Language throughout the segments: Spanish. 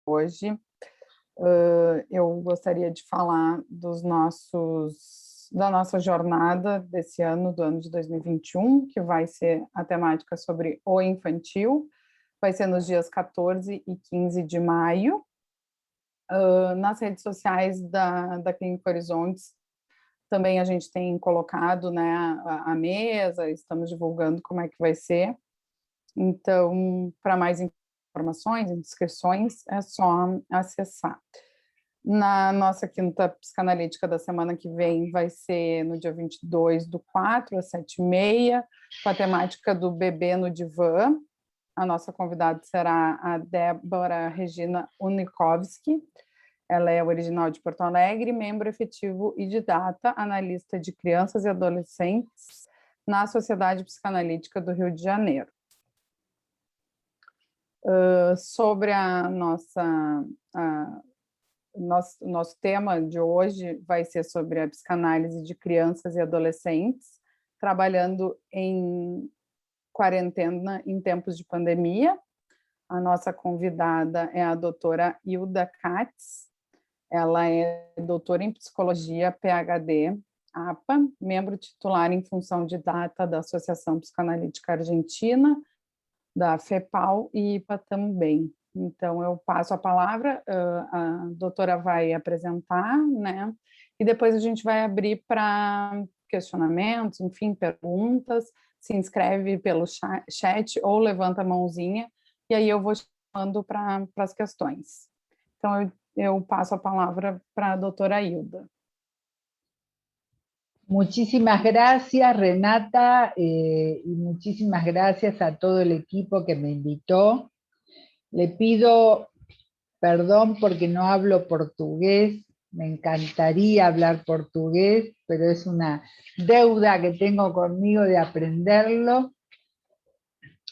hoje. Eu gostaria de falar da nossa jornada desse ano, do ano de 2021, que vai ser a temática sobre o infantil, vai ser nos dias 14 e 15 de maio. Nas redes sociais da Clínica Horizontes, também a gente tem colocado, né, a mesa, estamos divulgando como é que vai ser. Então, para mais informações, inscrições, é só acessar. Na nossa quinta psicanalítica da semana que vem vai ser no dia 22/4, às 7h30, com a temática do bebê no divã. A nossa convidada será a Débora Regina Unikovski. Ela é original de Porto Alegre, membro efetivo e didata, analista de crianças e adolescentes na Sociedade Psicanalítica do Rio de Janeiro. Sobre nosso tema de hoje vai ser sobre a psicanálise de crianças e adolescentes, trabalhando em quarentena em tempos de pandemia. A nossa convidada é a doutora Hilda Katz. Ela é doutora em psicologia, PhD, APA, membro titular em função de data da Associação Psicanalítica Argentina, da FEPAL e IPA também. Então, eu passo a palavra, a doutora vai apresentar, né? E depois a gente vai abrir para questionamentos, enfim, perguntas. Se inscreve pelo chat ou levanta a mãozinha, e aí eu vou chamando para as questões. Então, eu passo a palavra para a doutora Hilda. Muchísimas gracias, Renata, y muchísimas gracias a todo el equipo que me invitó. Le pido perdón porque no hablo portugués, me encantaría hablar portugués, pero es una deuda que tengo conmigo de aprenderlo.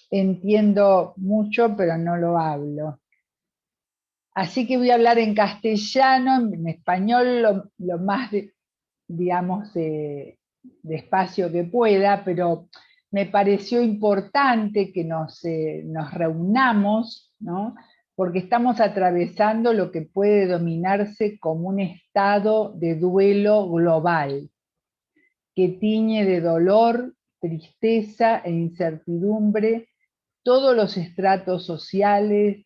Entiendo mucho, pero no lo hablo. Así que voy a hablar en castellano, en español lo más, digamos, despacio que pueda, pero me pareció importante que nos reunamos, ¿no? Porque estamos atravesando lo que puede denominarse como un estado de duelo global, que tiñe de dolor, tristeza e incertidumbre todos los estratos sociales,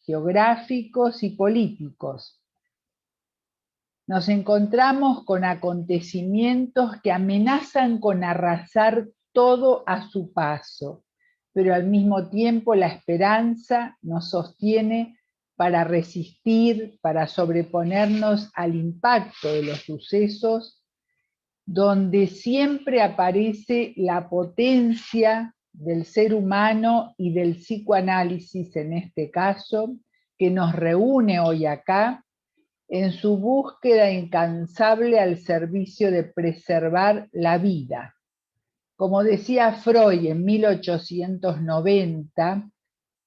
geográficos y políticos. Nos encontramos con acontecimientos que amenazan con arrasar todo a su paso, pero al mismo tiempo la esperanza nos sostiene para resistir, para sobreponernos al impacto de los sucesos, donde siempre aparece la potencia del ser humano y del psicoanálisis en este caso, que nos reúne hoy acá, en su búsqueda incansable al servicio de preservar la vida. Como decía Freud en 1890,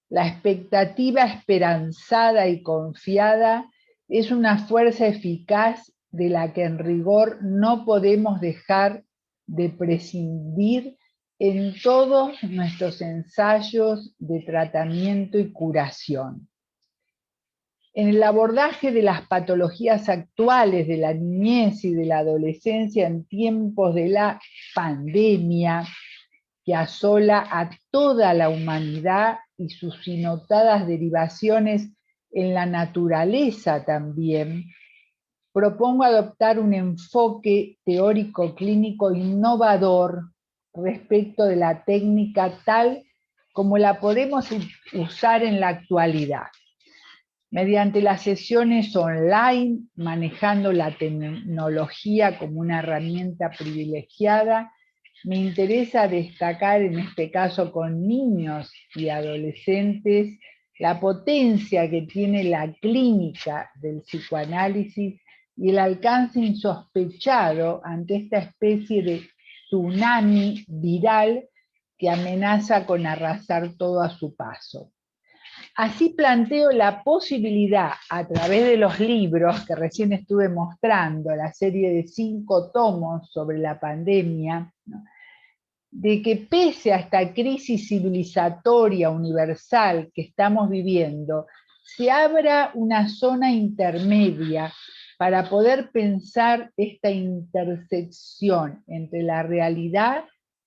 la expectativa esperanzada y confiada es una fuerza eficaz de la que en rigor no podemos dejar de prescindir en todos nuestros ensayos de tratamiento y curación. En el abordaje de las patologías actuales de la niñez y de la adolescencia en tiempos de la pandemia, que asola a toda la humanidad y sus innotadas derivaciones en la naturaleza también, propongo adoptar un enfoque teórico clínico innovador respecto de la técnica tal como la podemos usar en la actualidad. Mediante las sesiones online, manejando la tecnología como una herramienta privilegiada, me interesa destacar, en este caso con niños y adolescentes, la potencia que tiene la clínica del psicoanálisis y el alcance insospechado ante esta especie de tsunami viral que amenaza con arrasar todo a su paso. Así planteo la posibilidad, a través de los libros que recién estuve mostrando, la serie de 5 tomos sobre la pandemia, ¿no?, de que pese a esta crisis civilizatoria universal que estamos viviendo, se abra una zona intermedia para poder pensar esta intersección entre la realidad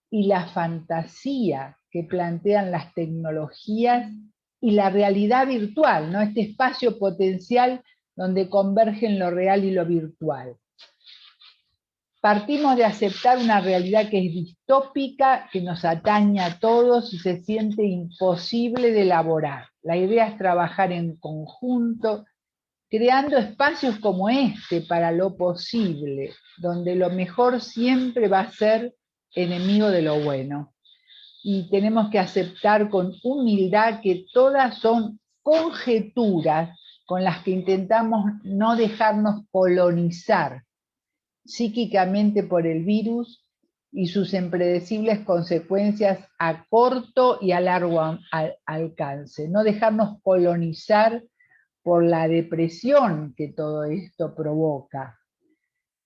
y la fantasía que plantean las tecnologías y la realidad virtual, ¿no? Este espacio potencial donde convergen lo real y lo virtual. Partimos de aceptar una realidad que es distópica, que nos atañe a todos y se siente imposible de elaborar. La idea es trabajar en conjunto, creando espacios como este para lo posible, donde lo mejor siempre va a ser enemigo de lo bueno. Y tenemos que aceptar con humildad que todas son conjeturas con las que intentamos no dejarnos colonizar psíquicamente por el virus y sus impredecibles consecuencias a corto y a largo alcance. No dejarnos colonizar por la depresión que todo esto provoca.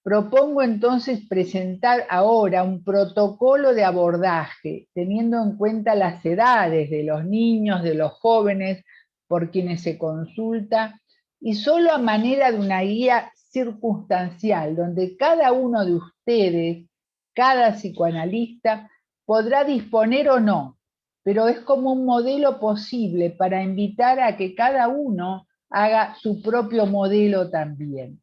Propongo entonces presentar ahora un protocolo de abordaje, teniendo en cuenta las edades de los niños, de los jóvenes, por quienes se consulta, y solo a manera de una guía circunstancial, donde cada uno de ustedes, cada psicoanalista, podrá disponer o no, pero es como un modelo posible para invitar a que cada uno haga su propio modelo también.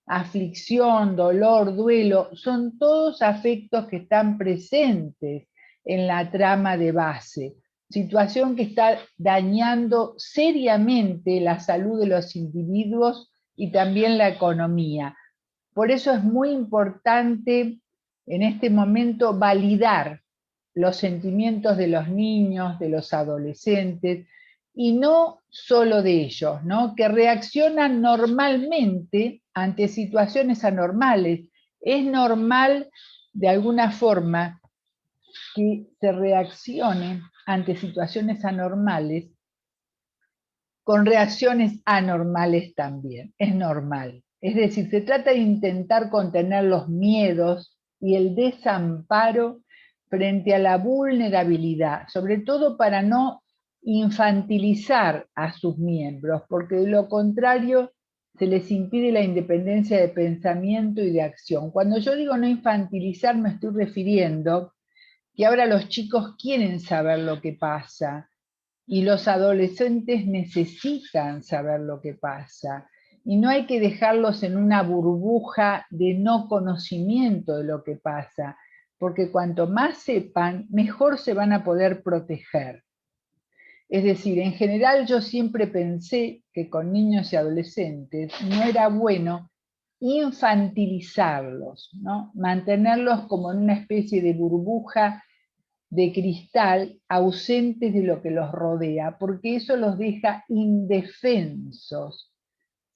Aflicción, dolor, duelo, son todos afectos que están presentes en la trama de base, situación que está dañando seriamente la salud de los individuos y también la economía. Por eso es muy importante en este momento validar los sentimientos de los niños, de los adolescentes, y no solo de ellos, ¿no? Que reaccionan normalmente ante situaciones anormales. Es normal, de alguna forma, que se reaccione ante situaciones anormales con reacciones anormales también. Es normal. Es decir, se trata de intentar contener los miedos y el desamparo frente a la vulnerabilidad, sobre todo para no infantilizar a sus miembros, porque de lo contrario se les impide la independencia de pensamiento y de acción. Cuando yo digo no infantilizar, me estoy refiriendo que ahora los chicos quieren saber lo que pasa y los adolescentes necesitan saber lo que pasa. Y no hay que dejarlos en una burbuja de no conocimiento de lo que pasa, porque cuanto más sepan, mejor se van a poder proteger. Es decir, en general yo siempre pensé que con niños y adolescentes no era bueno infantilizarlos, ¿no? Mantenerlos como en una especie de burbuja de cristal ausentes de lo que los rodea, porque eso los deja indefensos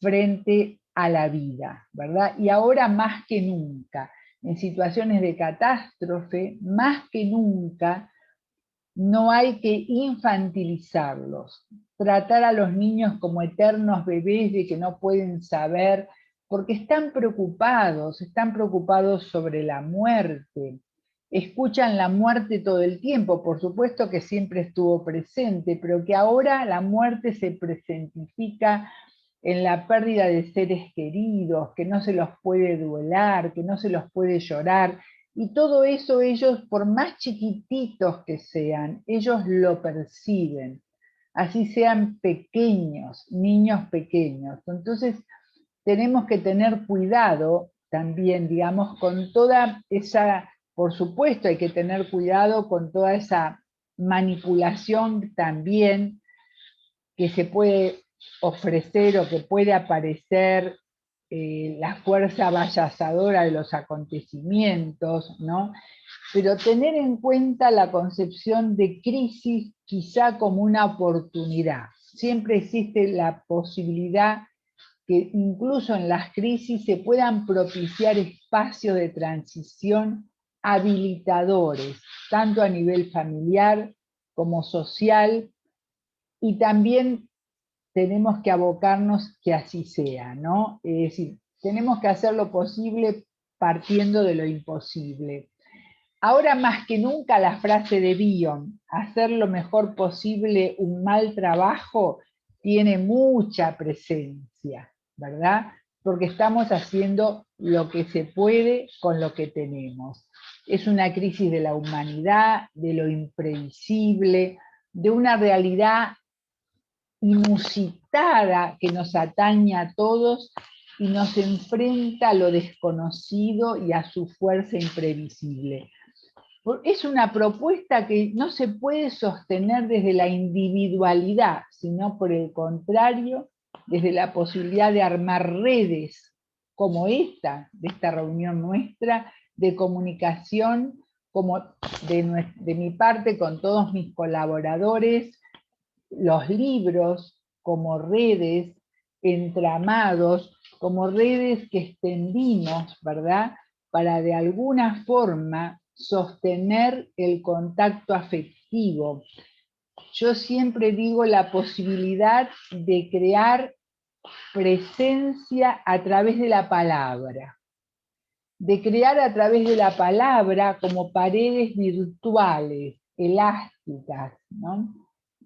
frente a la vida, ¿verdad? Y ahora más que nunca, en situaciones de catástrofe, más que nunca, no hay que infantilizarlos, tratar a los niños como eternos bebés de que no pueden saber, porque están preocupados sobre la muerte, escuchan la muerte todo el tiempo, por supuesto que siempre estuvo presente, pero que ahora la muerte se presentifica en la pérdida de seres queridos, que no se los puede duelar, que no se los puede llorar, y todo eso ellos, por más chiquititos que sean, ellos lo perciben, así sean pequeños, niños pequeños. Entonces tenemos que tener cuidado también, digamos, con toda esa, por supuesto hay que tener cuidado con toda esa manipulación también que se puede ofrecer o que puede aparecer, la fuerza avallazadora de los acontecimientos, ¿no? Pero tener en cuenta la concepción de crisis quizá como una oportunidad. Siempre existe la posibilidad que incluso en las crisis se puedan propiciar espacios de transición habilitadores, tanto a nivel familiar como social, y también tenemos que abocarnos que así sea, ¿no? Es decir, tenemos que hacer lo posible partiendo de lo imposible. Ahora más que nunca la frase de Bion, hacer lo mejor posible un mal trabajo, tiene mucha presencia, ¿verdad? Porque estamos haciendo lo que se puede con lo que tenemos. Es una crisis de la humanidad, de lo imprevisible, de una realidad inusitada que nos atañe a todos y nos enfrenta a lo desconocido y a su fuerza imprevisible. Es una propuesta que no se puede sostener desde la individualidad, sino por el contrario, desde la posibilidad de armar redes como esta, de esta reunión nuestra, de comunicación, como de mi parte con todos mis colaboradores, los libros como redes, entramados, como redes que extendimos, ¿verdad? Para de alguna forma sostener el contacto afectivo. Yo siempre digo la posibilidad de crear presencia a través de la palabra, de crear a través de la palabra como paredes virtuales, elásticas, ¿no?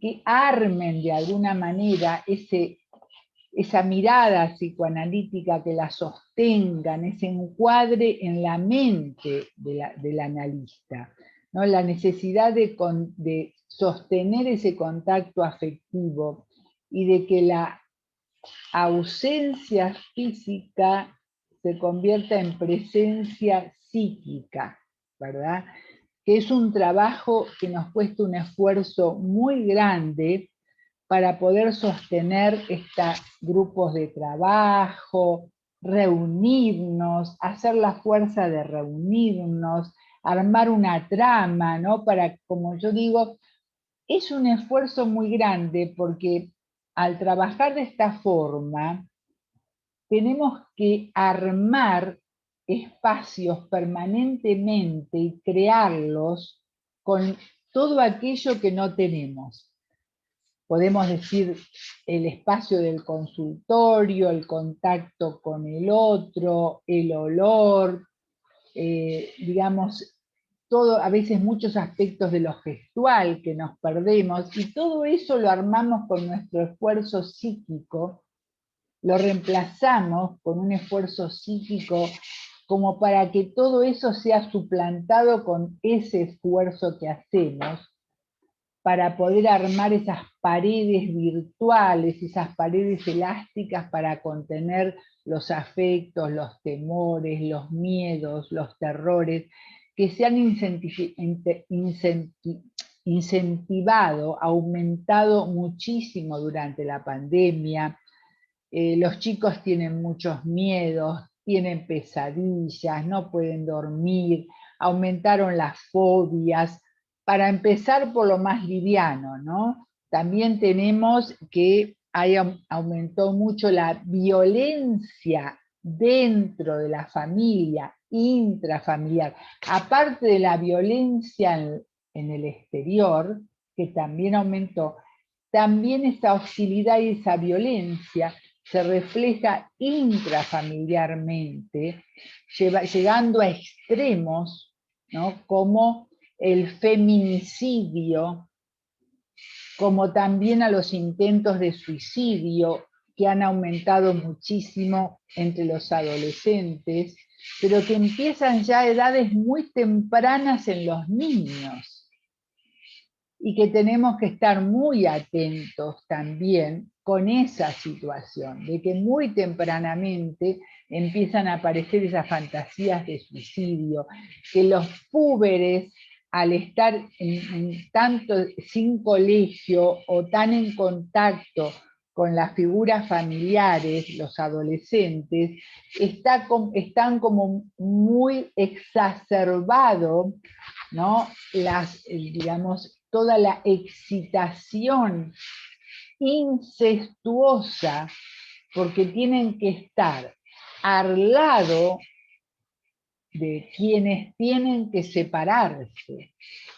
Que armen de alguna manera esa mirada psicoanalítica, que la sostengan, ese encuadre en la mente del analista, ¿no? La necesidad de sostener ese contacto afectivo y de que la ausencia física se convierta en presencia psíquica, ¿verdad? Que es un trabajo que nos cuesta un esfuerzo muy grande para poder sostener estos grupos de trabajo, reunirnos, hacer la fuerza de reunirnos, armar una trama, ¿no? Para, como yo digo, es un esfuerzo muy grande porque al trabajar de esta forma, tenemos que armar espacios permanentemente y crearlos con todo aquello que no tenemos. Podemos decir el espacio del consultorio, el contacto con el otro, el olor, digamos, todo, a veces muchos aspectos de lo gestual que nos perdemos, y todo eso lo armamos con nuestro esfuerzo psíquico, lo reemplazamos con un esfuerzo psíquico como para que todo eso sea suplantado con ese esfuerzo que hacemos, para poder armar esas paredes virtuales, esas paredes elásticas para contener los afectos, los temores, los miedos, los terrores, que se han incentivado, aumentado muchísimo durante la pandemia. Los chicos tienen muchos miedos, tienen pesadillas, no pueden dormir, aumentaron las fobias. Para empezar por lo más liviano, ¿no? También tenemos que aumentó mucho la violencia dentro de la familia, intrafamiliar. Aparte de la violencia en el exterior, que también aumentó, también esa hostilidad y esa violencia se refleja intrafamiliarmente, llegando a extremos, ¿no? Como el feminicidio, como también a los intentos de suicidio, que han aumentado muchísimo entre los adolescentes, pero que empiezan ya a edades muy tempranas en los niños, y que tenemos que estar muy atentos también con esa situación, de que muy tempranamente empiezan a aparecer esas fantasías de suicidio, que los púberes, al estar tanto sin colegio o tan en contacto con las figuras familiares, los adolescentes, están como muy exacerbados, ¿no? Digamos, toda la excitación incestuosa, porque tienen que estar al lado de quienes tienen que separarse,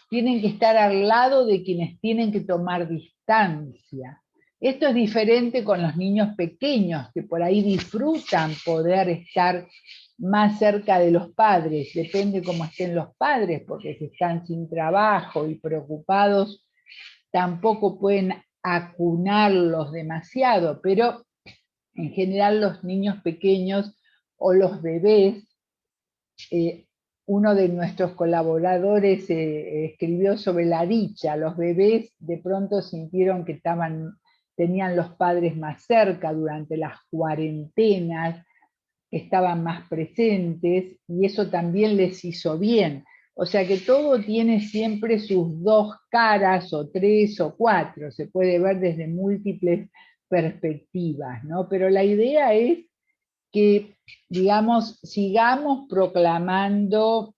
tienen que estar al lado de quienes tienen que tomar distancia. Esto es diferente con los niños pequeños, que por ahí disfrutan poder estar más cerca de los padres, depende cómo estén los padres, porque si están sin trabajo y preocupados, tampoco pueden acunarlos demasiado, pero en general los niños pequeños o los bebés, uno de nuestros colaboradores escribió sobre la dicha. Los bebés de pronto sintieron que tenían los padres más cerca durante las cuarentenas, que estaban más presentes, y eso también les hizo bien. O sea que todo tiene siempre sus dos caras, o tres o cuatro, se puede ver desde múltiples perspectivas, ¿no? Pero la idea es que, digamos, sigamos proclamando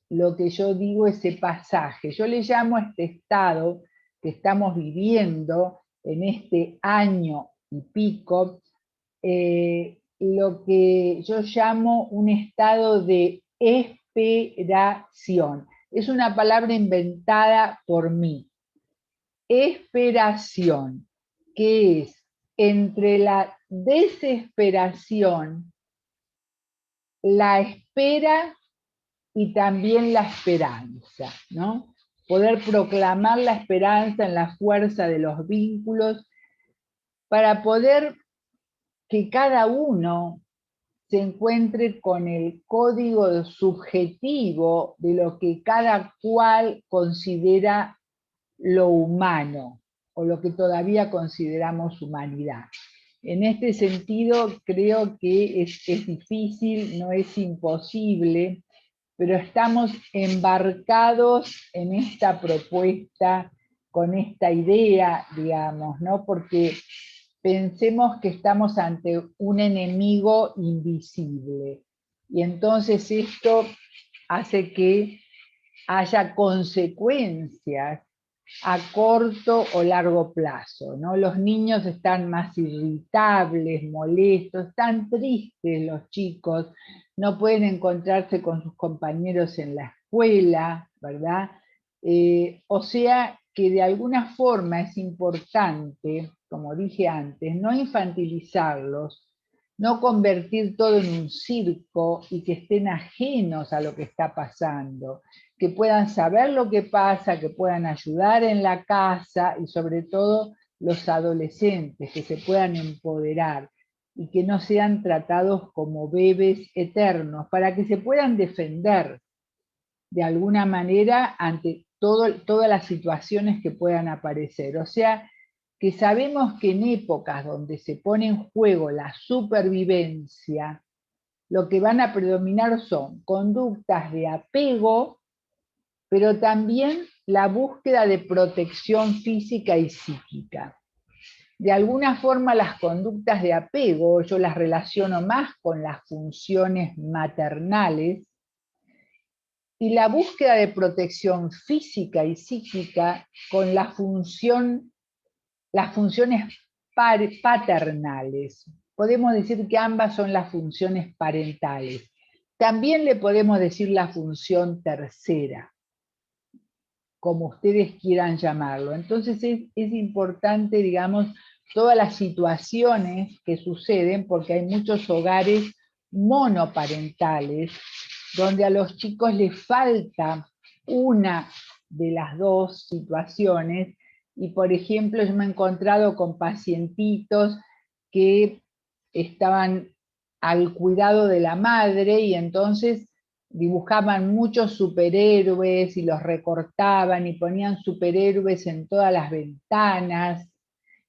lo que yo digo, ese pasaje. Yo le llamo a este estado que estamos viviendo en este año y pico, lo que yo llamo un estado de esperación. Es una palabra inventada por mí. Esperación, que es entre la desesperación, la espera y también la esperanza, ¿no? Poder proclamar la esperanza en la fuerza de los vínculos para poder que cada uno se encuentre con el código subjetivo de lo que cada cual considera lo humano, o lo que todavía consideramos humanidad. En este sentido, creo que es difícil, no es imposible, pero estamos embarcados en esta propuesta, con esta idea, digamos, ¿no? Porque pensemos que estamos ante un enemigo invisible. Y entonces esto hace que haya consecuencias a corto o largo plazo, ¿no? Los niños están más irritables, molestos, están tristes los chicos, no pueden encontrarse con sus compañeros en la escuela, ¿verdad? O sea que de alguna forma es importante, como dije antes, no infantilizarlos, no convertir todo en un circo y que estén ajenos a lo que está pasando, que puedan saber lo que pasa, que puedan ayudar en la casa, y sobre todo los adolescentes, que se puedan empoderar y que no sean tratados como bebés eternos, para que se puedan defender de alguna manera ante todas las situaciones que puedan aparecer. O sea, que sabemos que en épocas donde se pone en juego la supervivencia, lo que van a predominar son conductas de apego, pero también la búsqueda de protección física y psíquica. De alguna forma las conductas de apego yo las relaciono más con las funciones maternales, y la búsqueda de protección física y psíquica con las funciones paternales. Podemos decir que ambas son las funciones parentales. También le podemos decir la función tercera, como ustedes quieran llamarlo. Entonces es importante, digamos, todas las situaciones que suceden, porque hay muchos hogares monoparentales donde a los chicos les falta una de las dos situaciones, y por ejemplo yo me he encontrado con pacientitos que estaban al cuidado de la madre y entonces dibujaban muchos superhéroes y los recortaban y ponían superhéroes en todas las ventanas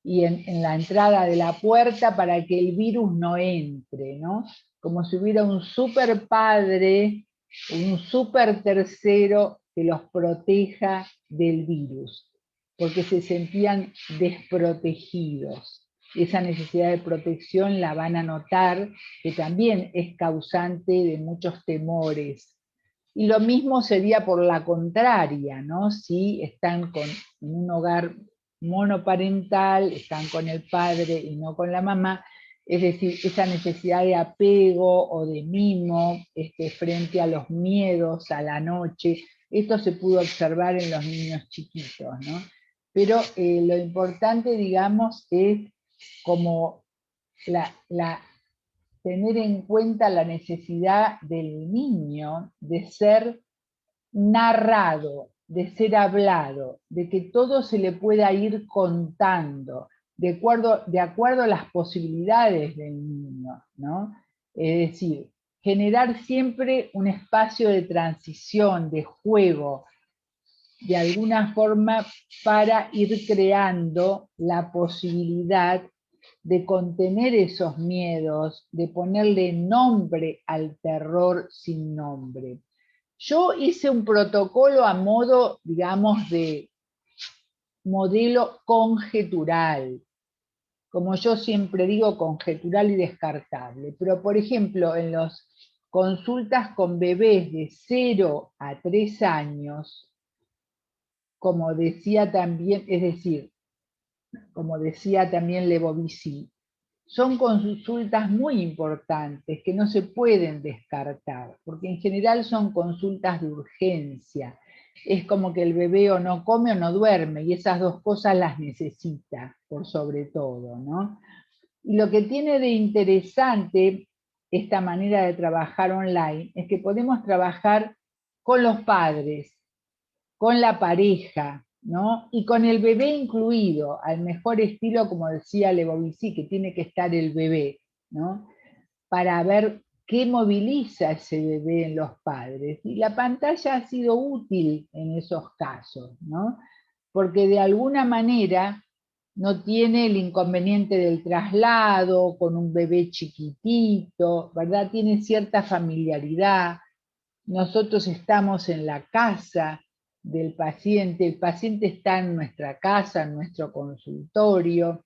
y en la entrada de la puerta para que el virus no entre, ¿no? Como si hubiera un super padre, un super tercero que los proteja del virus, porque se sentían desprotegidos. Esa necesidad de protección la van a notar, que también es causante de muchos temores. Y lo mismo sería por la contraria, ¿no? Si están en un hogar monoparental, están con el padre y no con la mamá, es decir, esa necesidad de apego o de mimo frente a los miedos a la noche, esto se pudo observar en los niños chiquitos, ¿no? Pero lo importante, digamos, es como tener en cuenta la necesidad del niño de ser narrado, de ser hablado, de que todo se le pueda ir contando, de acuerdo a las posibilidades del niño, ¿no? Es decir, generar siempre un espacio de transición, de juego, de alguna forma para ir creando la posibilidad de contener esos miedos, de ponerle nombre al terror sin nombre. Yo hice un protocolo a modo, digamos, de modelo conjetural, como yo siempre digo, conjetural y descartable. Pero, por ejemplo, en las consultas con bebés de 0 a 3 años, como decía también, es decir, como decía también Lebovici, son consultas muy importantes que no se pueden descartar, porque en general son consultas de urgencia. Es como que el bebé o no come o no duerme, y esas dos cosas las necesita, por sobre todo, ¿no? Y lo que tiene de interesante esta manera de trabajar online es que podemos trabajar con los padres, con la pareja, ¿no? Y con el bebé incluido, al mejor estilo, como decía Lebovici, que tiene que estar el bebé, ¿no? Para ver qué moviliza ese bebé en los padres. Y la pantalla ha sido útil en esos casos, ¿no? Porque de alguna manera no tiene el inconveniente del traslado con un bebé chiquitito, ¿verdad? Tiene cierta familiaridad. Nosotros estamos en la casa del paciente, el paciente está en nuestra casa, en nuestro consultorio.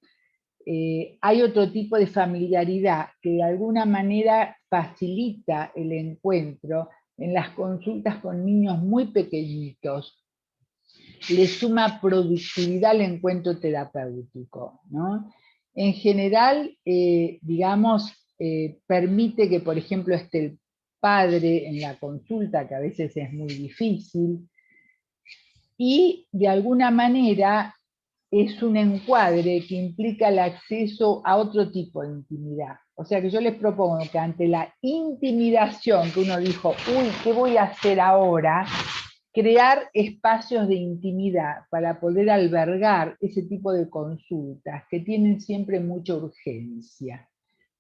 Hay otro tipo de familiaridad que de alguna manera facilita el encuentro en las consultas con niños muy pequeñitos. Le suma productividad al encuentro terapéutico, ¿no? En general, digamos, permite que, por ejemplo, esté el padre en la consulta, que a veces es muy difícil, y de alguna manera es un encuadre que implica el acceso a otro tipo de intimidad. O sea que yo les propongo que ante la intimidación que uno dijo, uy, ¿qué voy a hacer ahora? Crear espacios de intimidad para poder albergar ese tipo de consultas que tienen siempre mucha urgencia.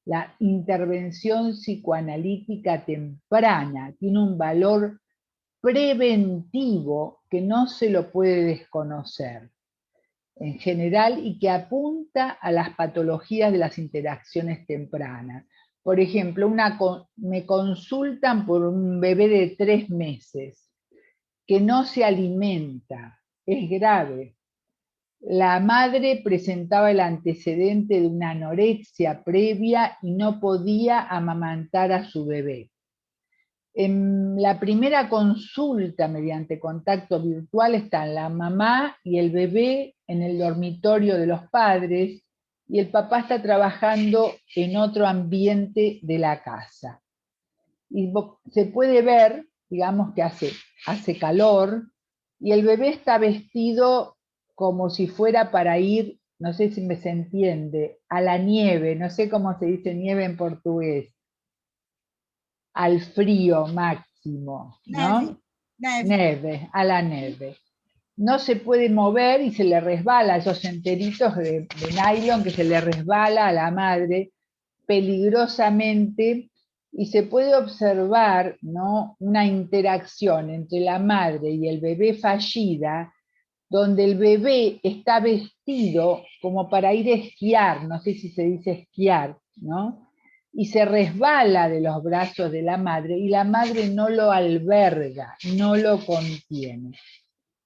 La intervención psicoanalítica temprana tiene un valor preventivo que no se lo puede desconocer en general y que apunta a las patologías de las interacciones tempranas. Por ejemplo, me consultan por un bebé de 3 meses que no se alimenta, es grave. La madre presentaba el antecedente de una anorexia previa y no podía amamantar a su bebé. En la primera consulta mediante contacto virtual están la mamá y el bebé en el dormitorio de los padres y el papá está trabajando en otro ambiente de la casa. Y se puede ver, digamos que hace calor y el bebé está vestido como si fuera para ir, no sé si se entiende, a la nieve, no sé cómo se dice nieve en portugués, al frío máximo, ¿no? Neve, a la neve. No se puede mover y se le resbala esos enteritos de nylon que se le resbala a la madre peligrosamente y se puede observar, ¿no?, una interacción entre la madre y el bebé fallida, donde el bebé está vestido como para ir a esquiar, no sé si se dice esquiar, ¿no? Y se resbala de los brazos de la madre y la madre no lo alberga, no lo contiene.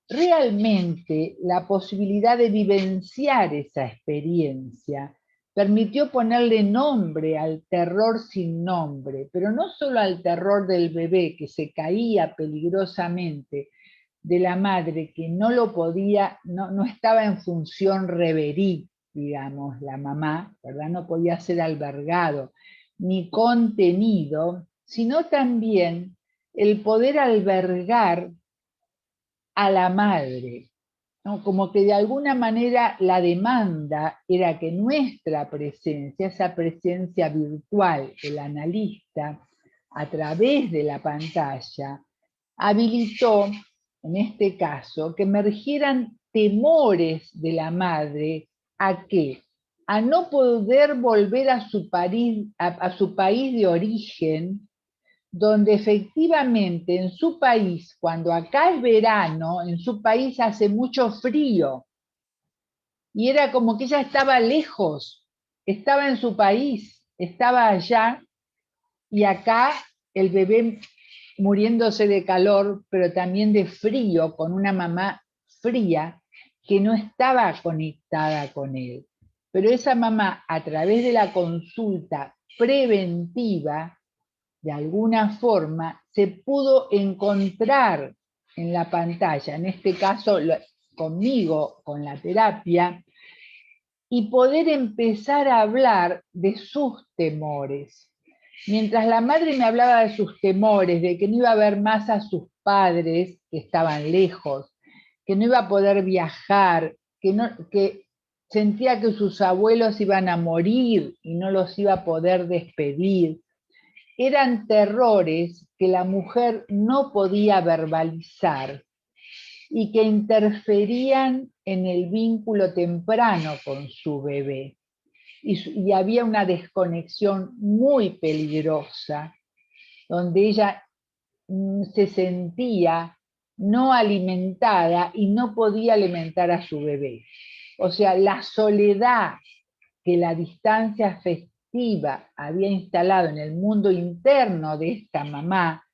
Realmente la posibilidad de vivenciar esa experiencia permitió ponerle nombre al terror sin nombre, pero no solo al terror del bebé que se caía peligrosamente de la madre que no lo podía, no estaba en función reverí, digamos, la mamá, ¿verdad? No podía ser albergado ni contenido, sino también el poder albergar a la madre, ¿no? Como que de alguna manera la demanda era que nuestra presencia, esa presencia virtual del analista, a través de la pantalla, habilitó en este caso, que emergieran temores de la madre. ¿A qué? A no poder volver a su país de origen, donde efectivamente en su país, cuando acá es verano, en su país hace mucho frío. Y era como que ella estaba lejos, estaba en su país, estaba allá, y acá el bebé muriéndose de calor, pero también de frío, con una mamá fría que no estaba conectada con él. Pero esa mamá, a través de la consulta preventiva, de alguna forma, se pudo encontrar en la pantalla, en este caso conmigo, con la terapia, y poder empezar a hablar de sus temores. Mientras la madre me hablaba de sus temores, de que no iba a ver más a sus padres, que estaban lejos, que no iba a poder viajar, que sentía que sus abuelos iban a morir y no los iba a poder despedir, eran terrores que la mujer no podía verbalizar y que interferían en el vínculo temprano con su bebé. Y había una desconexión muy peligrosa, donde ella se sentía no alimentada y no podía alimentar a su bebé. O sea, la soledad que la distancia afectiva había instalado en el mundo interno de esta mamá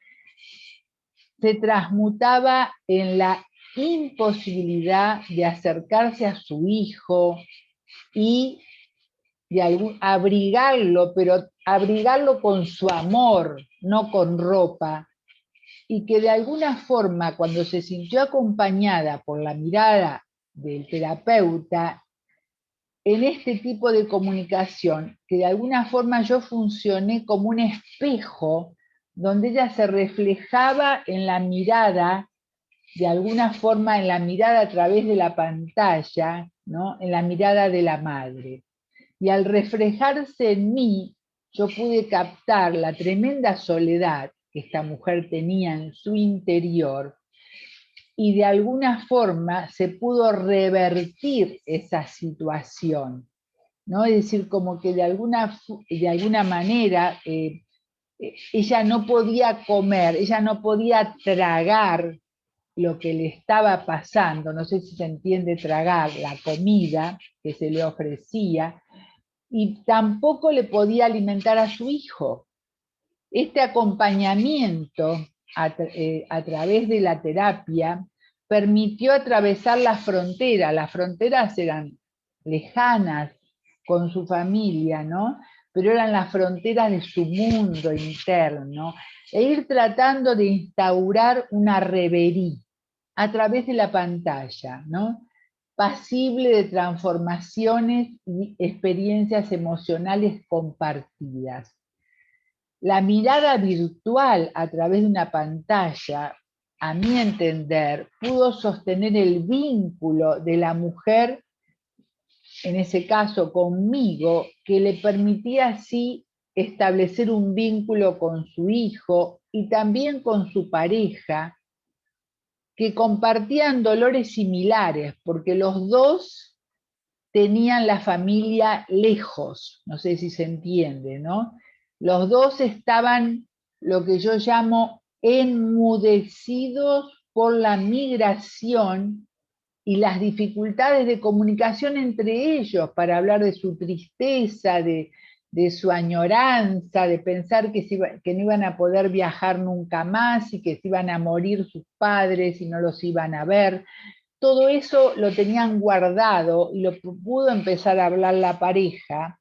se transmutaba en la imposibilidad de acercarse a su hijo y de abrigarlo, pero abrigarlo con su amor, no con ropa, y que de alguna forma, cuando se sintió acompañada por la mirada del terapeuta, en este tipo de comunicación, que de alguna forma yo funcioné como un espejo donde ella se reflejaba en la mirada, de alguna forma en la mirada a través de la pantalla, ¿no? En la mirada de la madre. Y al reflejarse en mí, yo pude captar la tremenda soledad que esta mujer tenía en su interior, y de alguna forma se pudo revertir esa situación, ¿no? Es decir, como que de alguna manera ella no podía comer, ella no podía tragar lo que le estaba pasando, no sé si se entiende tragar la comida que se le ofrecía, y tampoco le podía alimentar a su hijo. Este acompañamiento a través de la terapia permitió atravesar las fronteras eran lejanas con su familia, ¿no? Pero eran las fronteras de su mundo interno, e ir tratando de instaurar una reverie a través de la pantalla, ¿no? Pasible de transformaciones y experiencias emocionales compartidas. La mirada virtual a través de una pantalla, a mi entender, pudo sostener el vínculo de la mujer, en ese caso conmigo, que le permitía así establecer un vínculo con su hijo y también con su pareja, que compartían dolores similares, porque los dos tenían la familia lejos, no sé si se entiende, ¿no? Los dos estaban, lo que yo llamo, enmudecidos por la migración y las dificultades de comunicación entre ellos para hablar de su tristeza, de su añoranza, de pensar que no iban a poder viajar nunca más y que se iban a morir sus padres y no los iban a ver. Todo eso lo tenían guardado y lo pudo empezar a hablar la pareja,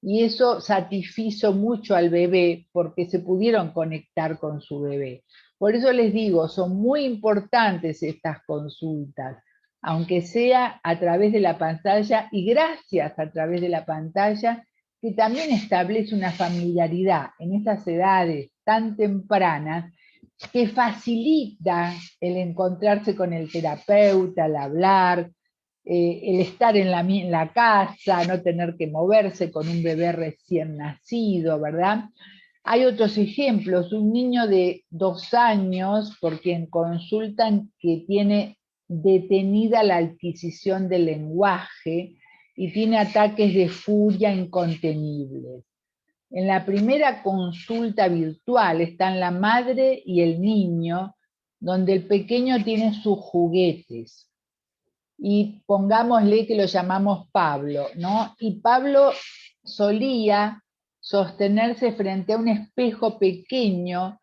y eso satisfizo mucho al bebé porque se pudieron conectar con su bebé. Por eso les digo, son muy importantes estas consultas, aunque sea a través de la pantalla y gracias a través de la pantalla, que también establece una familiaridad en estas edades tan tempranas que facilita el encontrarse con el terapeuta, el hablar, el estar en la casa, no tener que moverse con un bebé recién nacido, ¿verdad? Hay otros ejemplos, un niño de 2 años por quien consultan que tiene detenida la adquisición del lenguaje y tiene ataques de furia incontenibles. En la primera consulta virtual están la madre y el niño, donde el pequeño tiene sus juguetes. Y pongámosle que lo llamamos Pablo, ¿no? Y Pablo solía sostenerse frente a un espejo pequeño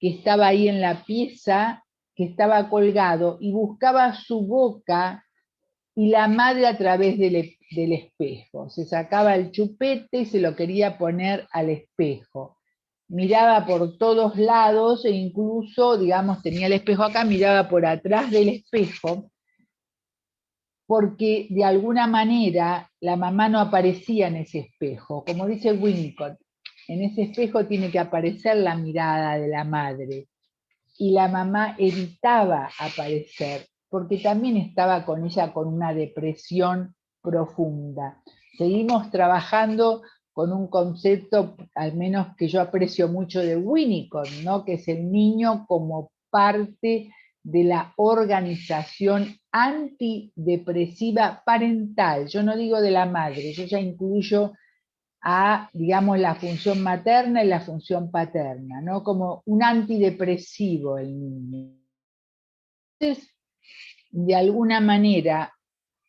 que estaba ahí en la pieza, que estaba colgado, y buscaba su boca y la madre a través del espejo. Se sacaba el chupete y se lo quería poner al espejo. Miraba por todos lados e incluso, digamos, tenía el espejo acá, miraba por atrás del espejo, porque de alguna manera la mamá no aparecía en ese espejo. Como dice Winnicott, en ese espejo tiene que aparecer la mirada de la madre. Y la mamá evitaba aparecer, porque también estaba con ella con una depresión profunda. Seguimos trabajando con un concepto, al menos que yo aprecio mucho de Winnicott, ¿no? Que es el niño como parte de la organización antidepresiva parental. Yo no digo de la madre, yo ya incluyo a, digamos, la función materna y la función paterna, ¿no? Como un antidepresivo el niño. Entonces, de alguna manera,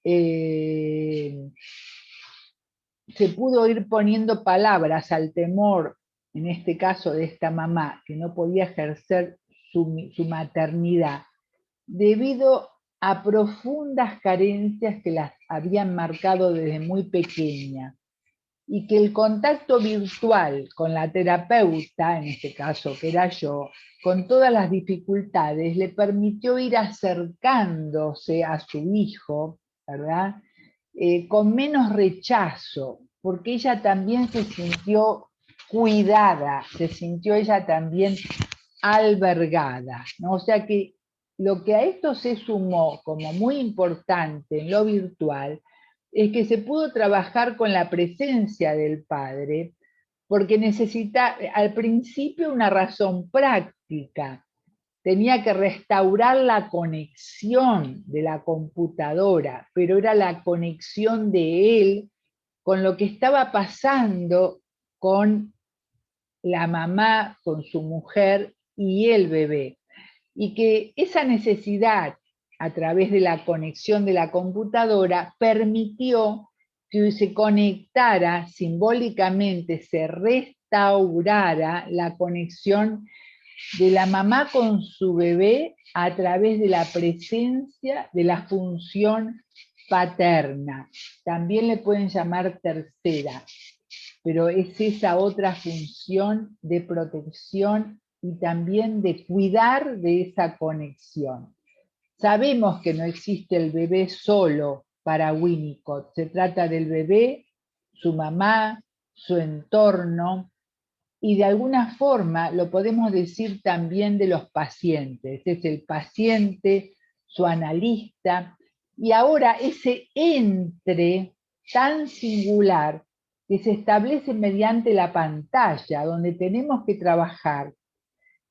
se pudo ir poniendo palabras al temor, en este caso de esta mamá, que no podía ejercer su maternidad, debido a profundas carencias que las habían marcado desde muy pequeña, y que el contacto virtual con la terapeuta, en este caso que era yo, con todas las dificultades, le permitió ir acercándose a su hijo, ¿verdad? Con menos rechazo, porque ella también se sintió cuidada, se sintió ella también albergada, ¿no? O sea que lo que a esto se sumó como muy importante en lo virtual es que se pudo trabajar con la presencia del padre, porque necesita al principio una razón práctica. Tenía que restaurar la conexión de la computadora, pero era la conexión de él con lo que estaba pasando con la mamá, con su mujer y el bebé. Y que esa necesidad a través de la conexión de la computadora permitió que se conectara simbólicamente, se restaurara la conexión de la mamá con su bebé a través de la presencia de la función paterna. También le pueden llamar tercera, pero es esa otra función de protección y también de cuidar de esa conexión. Sabemos que no existe el bebé solo para Winnicott, se trata del bebé, su mamá, su entorno, y de alguna forma lo podemos decir también de los pacientes. Es el paciente, su analista, y ahora ese entre tan singular que se establece mediante la pantalla, donde tenemos que trabajar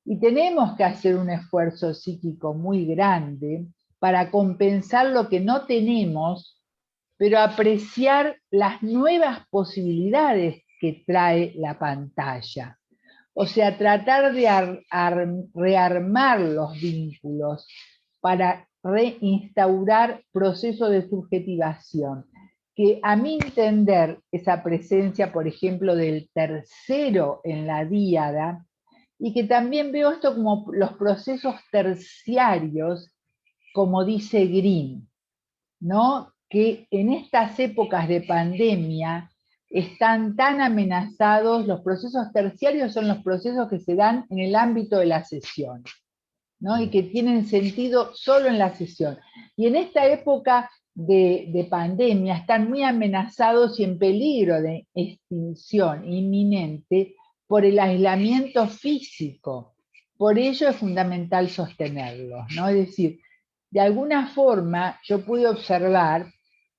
y tenemos que hacer un esfuerzo psíquico muy grande para compensar lo que no tenemos, pero apreciar las nuevas posibilidades que trae la pantalla. O sea, tratar de rearmar los vínculos para reinstaurar procesos de subjetivación. Que a mi entender, esa presencia, por ejemplo, del tercero en la díada, y que también veo esto como los procesos terciarios, como dice Green, ¿no? Que en estas épocas de pandemia están tan amenazados, los procesos terciarios son los procesos que se dan en el ámbito de la sesión, ¿no? Y que tienen sentido solo en la sesión. Y en esta época de pandemia están muy amenazados y en peligro de extinción inminente por el aislamiento físico. Por ello es fundamental sostenerlos, ¿no? Es decir, de alguna forma yo pude observar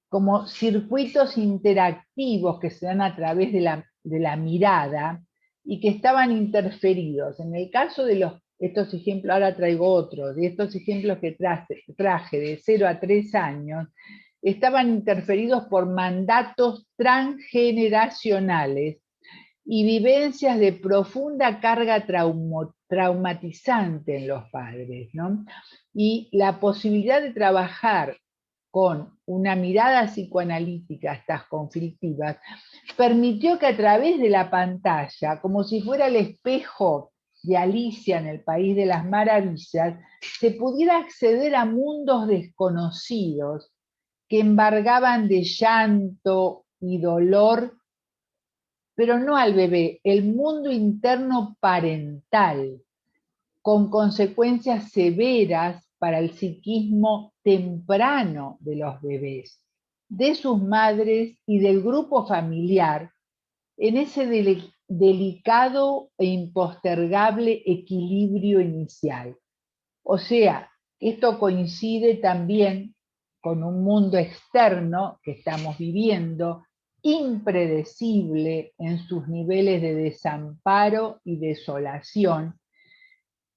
como circuitos interactivos que se dan a través de la mirada, y que estaban interferidos. En el caso de estos ejemplos, ahora traigo otros, de estos ejemplos que traje de 0 a 3 años, estaban interferidos por mandatos transgeneracionales y vivencias de profunda carga traumatizante en los padres, ¿no? Y la posibilidad de trabajar con una mirada psicoanalítica a estas conflictivas permitió que a través de la pantalla, como si fuera el espejo de Alicia en el País de las Maravillas, se pudiera acceder a mundos desconocidos que embargaban de llanto y dolor, pero no al bebé, el mundo interno parental, con consecuencias severas para el psiquismo temprano de los bebés, de sus madres y del grupo familiar, en ese delicado e impostergable equilibrio inicial. O sea, esto coincide también con un mundo externo que estamos viviendo, impredecible en sus niveles de desamparo y desolación,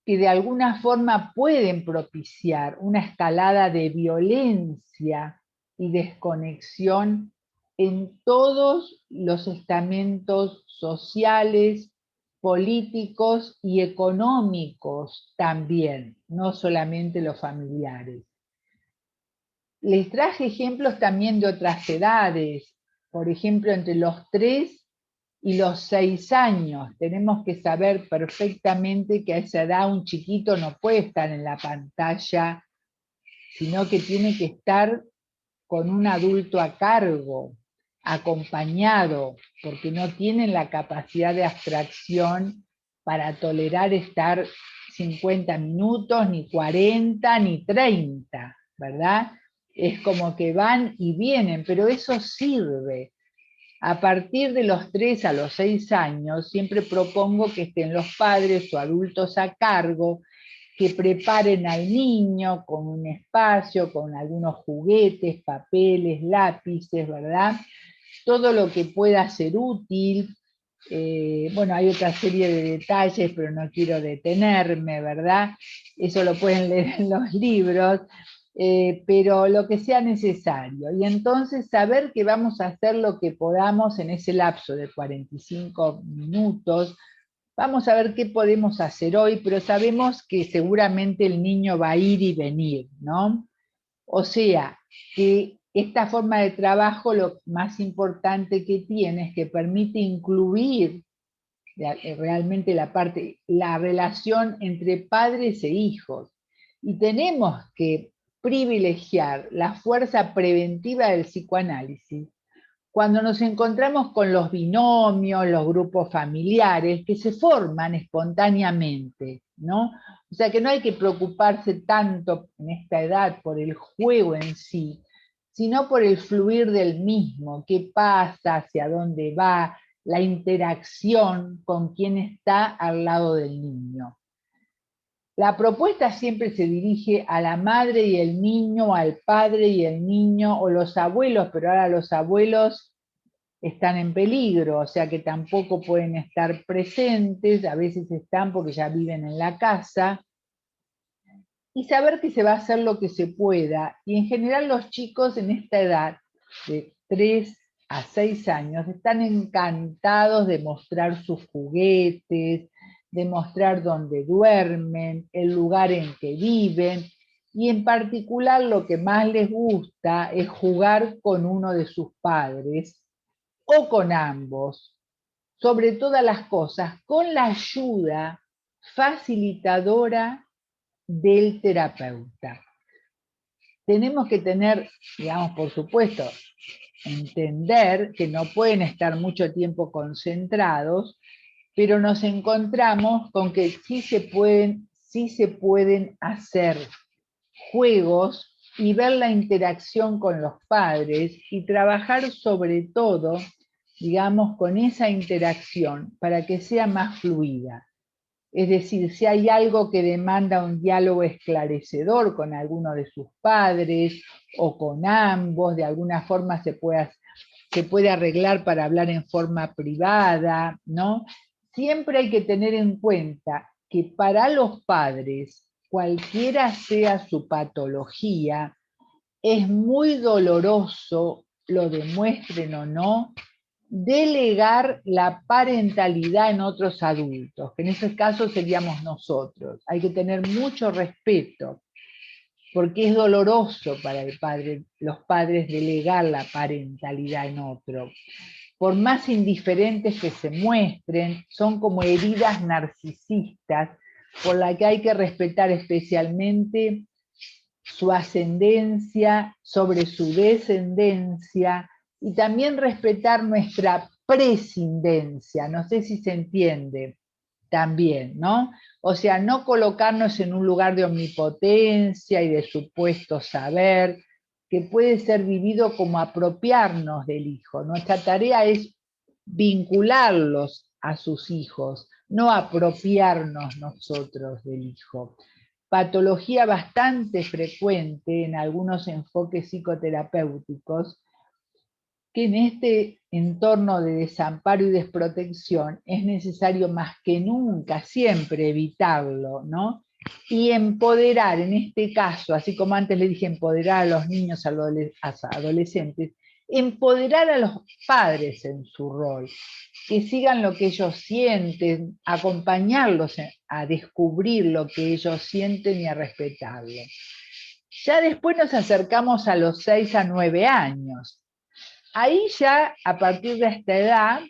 que de alguna forma pueden propiciar una escalada de violencia y desconexión en todos los estamentos sociales, políticos y económicos también, no solamente los familiares. Les traje ejemplos también de otras edades, por ejemplo, entre los 3 y los 6 años. Tenemos que saber perfectamente que a esa edad un chiquito no puede estar en la pantalla, sino que tiene que estar con un adulto a cargo, acompañado, porque no tienen la capacidad de abstracción para tolerar estar 50 minutos, ni 40, ni 30, ¿verdad? Es como que van y vienen, pero eso sirve. A partir de los 3 a los 6 años, siempre propongo que estén los padres o adultos a cargo, que preparen al niño con un espacio, con algunos juguetes, papeles, lápices, ¿verdad? Todo lo que pueda ser útil. Bueno, hay otra serie de detalles, pero no quiero detenerme, ¿verdad? Eso lo pueden leer en los libros. Pero lo que sea necesario. Y entonces saber que vamos a hacer lo que podamos en ese lapso de 45 minutos. Vamos a ver qué podemos hacer hoy, pero sabemos que seguramente el niño va a ir y venir, ¿no? O sea, que esta forma de trabajo lo más importante que tiene es que permite incluir realmente la relación entre padres e hijos. Y tenemos que privilegiar la fuerza preventiva del psicoanálisis cuando nos encontramos con los binomios, los grupos familiares, que se forman espontáneamente, ¿no? O sea que no hay que preocuparse tanto en esta edad por el juego en sí, sino por el fluir del mismo, qué pasa, hacia dónde va, la interacción con quien está al lado del niño. La propuesta siempre se dirige a la madre y el niño, al padre y el niño, o los abuelos, pero ahora los abuelos están en peligro, o sea que tampoco pueden estar presentes, a veces están porque ya viven en la casa, y saber que se va a hacer lo que se pueda. Y en general los chicos en esta edad, de 3 a 6 años, están encantados de mostrar sus juguetes, de mostrar dónde duermen, el lugar en que viven, y en particular lo que más les gusta es jugar con uno de sus padres o con ambos, sobre todas las cosas, con la ayuda facilitadora del terapeuta. Tenemos que tener, digamos, por supuesto, entender que no pueden estar mucho tiempo concentrados, pero nos encontramos con que sí se pueden hacer juegos y ver la interacción con los padres y trabajar sobre todo, digamos, con esa interacción para que sea más fluida. Es decir, si hay algo que demanda un diálogo esclarecedor con alguno de sus padres o con ambos, de alguna forma se puede arreglar para hablar en forma privada, ¿no? siempre hay que tener en cuenta que para los padres, cualquiera sea su patología, es muy doloroso, lo demuestren o no, delegar la parentalidad en otros adultos, que en ese caso seríamos nosotros. Hay que tener mucho respeto, porque es doloroso para los padres delegar la parentalidad en otro. Por más indiferentes que se muestren, son como heridas narcisistas por las que hay que respetar especialmente su ascendencia sobre su descendencia y también respetar nuestra prescindencia, no sé si se entiende también, ¿no? O sea, no colocarnos en un lugar de omnipotencia y de supuesto saber, que puede ser vivido como apropiarnos del hijo. Nuestra tarea es vincularlos a sus hijos, no apropiarnos nosotros del hijo. Patología bastante frecuente en algunos enfoques psicoterapéuticos, que en este entorno de desamparo y desprotección es necesario más que nunca siempre evitarlo, ¿no? Y empoderar, en este caso, así como antes le dije, empoderar a los niños, a los adolescentes, empoderar a los padres en su rol, que sigan lo que ellos sienten, acompañarlos a descubrir lo que ellos sienten y a respetarlo. Ya después nos acercamos a los 6 a 9 años. Ahí ya, a partir de esta edad,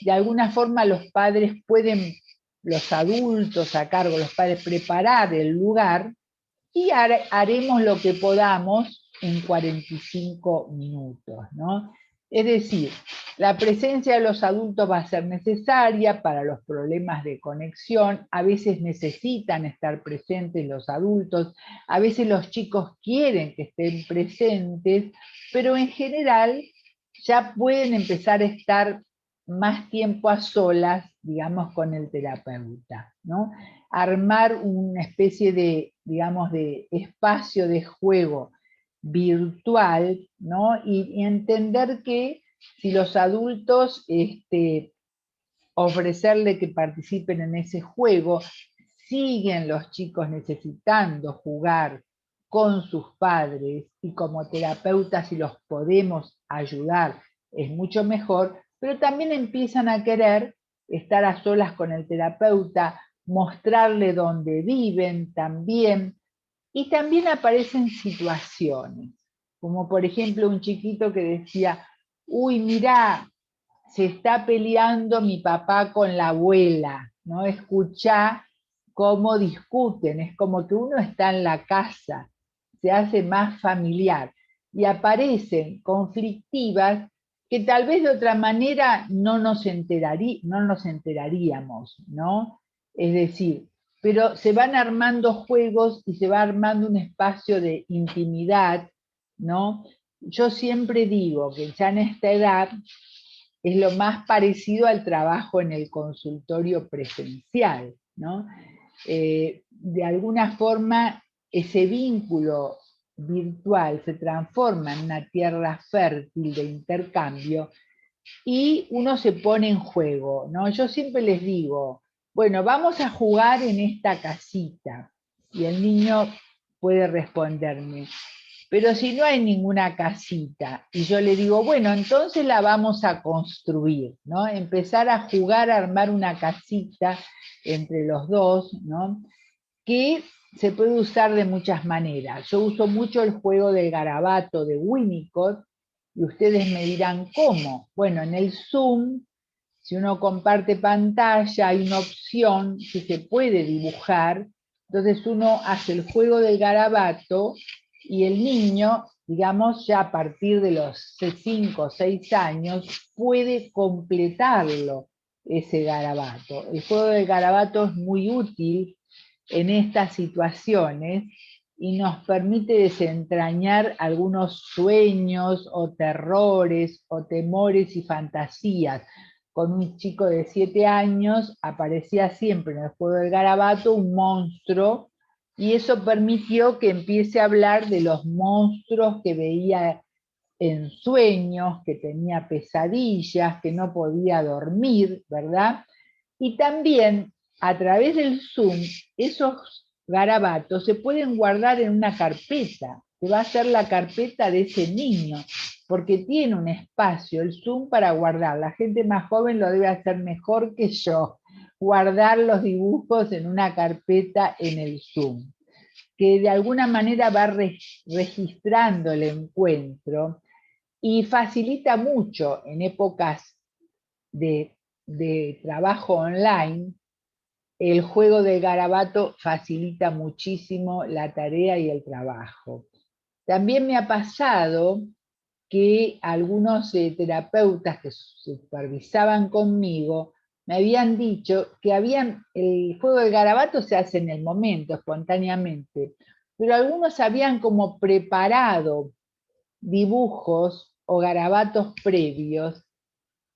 de alguna forma los padres pueden, los adultos a cargo, los padres, preparar el lugar y haremos lo que podamos en 45 minutos, ¿no? Es decir, la presencia de los adultos va a ser necesaria para los problemas de conexión, a veces necesitan estar presentes los adultos, a veces los chicos quieren que estén presentes, pero en general ya pueden empezar a estar más tiempo a solas, digamos, con el terapeuta, ¿no? Armar una especie de, digamos, de espacio de juego virtual, ¿no? Y entender que si los adultos, ofrecerle que participen en ese juego, siguen los chicos necesitando jugar con sus padres y como terapeutas si los podemos ayudar es mucho mejor, pero también empiezan a querer estar a solas con el terapeuta, mostrarle dónde viven también, y también aparecen situaciones, como por ejemplo un chiquito que decía, uy, mirá, se está peleando mi papá con la abuela, ¿no? Escuchá cómo discuten, es como que uno está en la casa, se hace más familiar, y aparecen conflictivas que tal vez de otra manera no nos enteraríamos, ¿no? Es decir, pero se van armando juegos y se va armando un espacio de intimidad, ¿no? Yo siempre digo que ya en esta edad es lo más parecido al trabajo en el consultorio presencial, ¿no? De alguna forma, ese vínculo virtual se transforma en una tierra fértil de intercambio y uno se pone en juego, ¿no? Yo siempre les digo, bueno, vamos a jugar en esta casita, y el niño puede responderme, pero si no hay ninguna casita, y yo le digo, bueno, entonces la vamos a construir, ¿no? Empezar a jugar, a armar una casita entre los dos, ¿no? Que se puede usar de muchas maneras. Yo uso mucho el juego del garabato de Winnicott, y ustedes me dirán, ¿cómo? Bueno, en el Zoom, si uno comparte pantalla, hay una opción que se puede dibujar, entonces uno hace el juego del garabato y el niño, digamos, ya a partir de los 5 o 6 años, puede completarlo, ese garabato. El juego del garabato es muy útil en estas situaciones y nos permite desentrañar algunos sueños o terrores o temores y fantasías. Con un chico de 7 años aparecía siempre en el juego del garabato un monstruo, y eso permitió que empiece a hablar de los monstruos que veía en sueños, que tenía pesadillas, que no podía dormir, ¿verdad? Y también a través del Zoom, esos garabatos se pueden guardar en una carpeta, que va a ser la carpeta de ese niño, porque tiene un espacio, el Zoom, para guardar. La gente más joven lo debe hacer mejor que yo, guardar los dibujos en una carpeta en el Zoom, que de alguna manera va registrando el encuentro y facilita mucho en épocas de trabajo online. El juego del garabato facilita muchísimo la tarea y el trabajo. También me ha pasado que algunos terapeutas que supervisaban conmigo me habían dicho que el juego del garabato se hace en el momento, espontáneamente, pero algunos habían como preparado dibujos o garabatos previos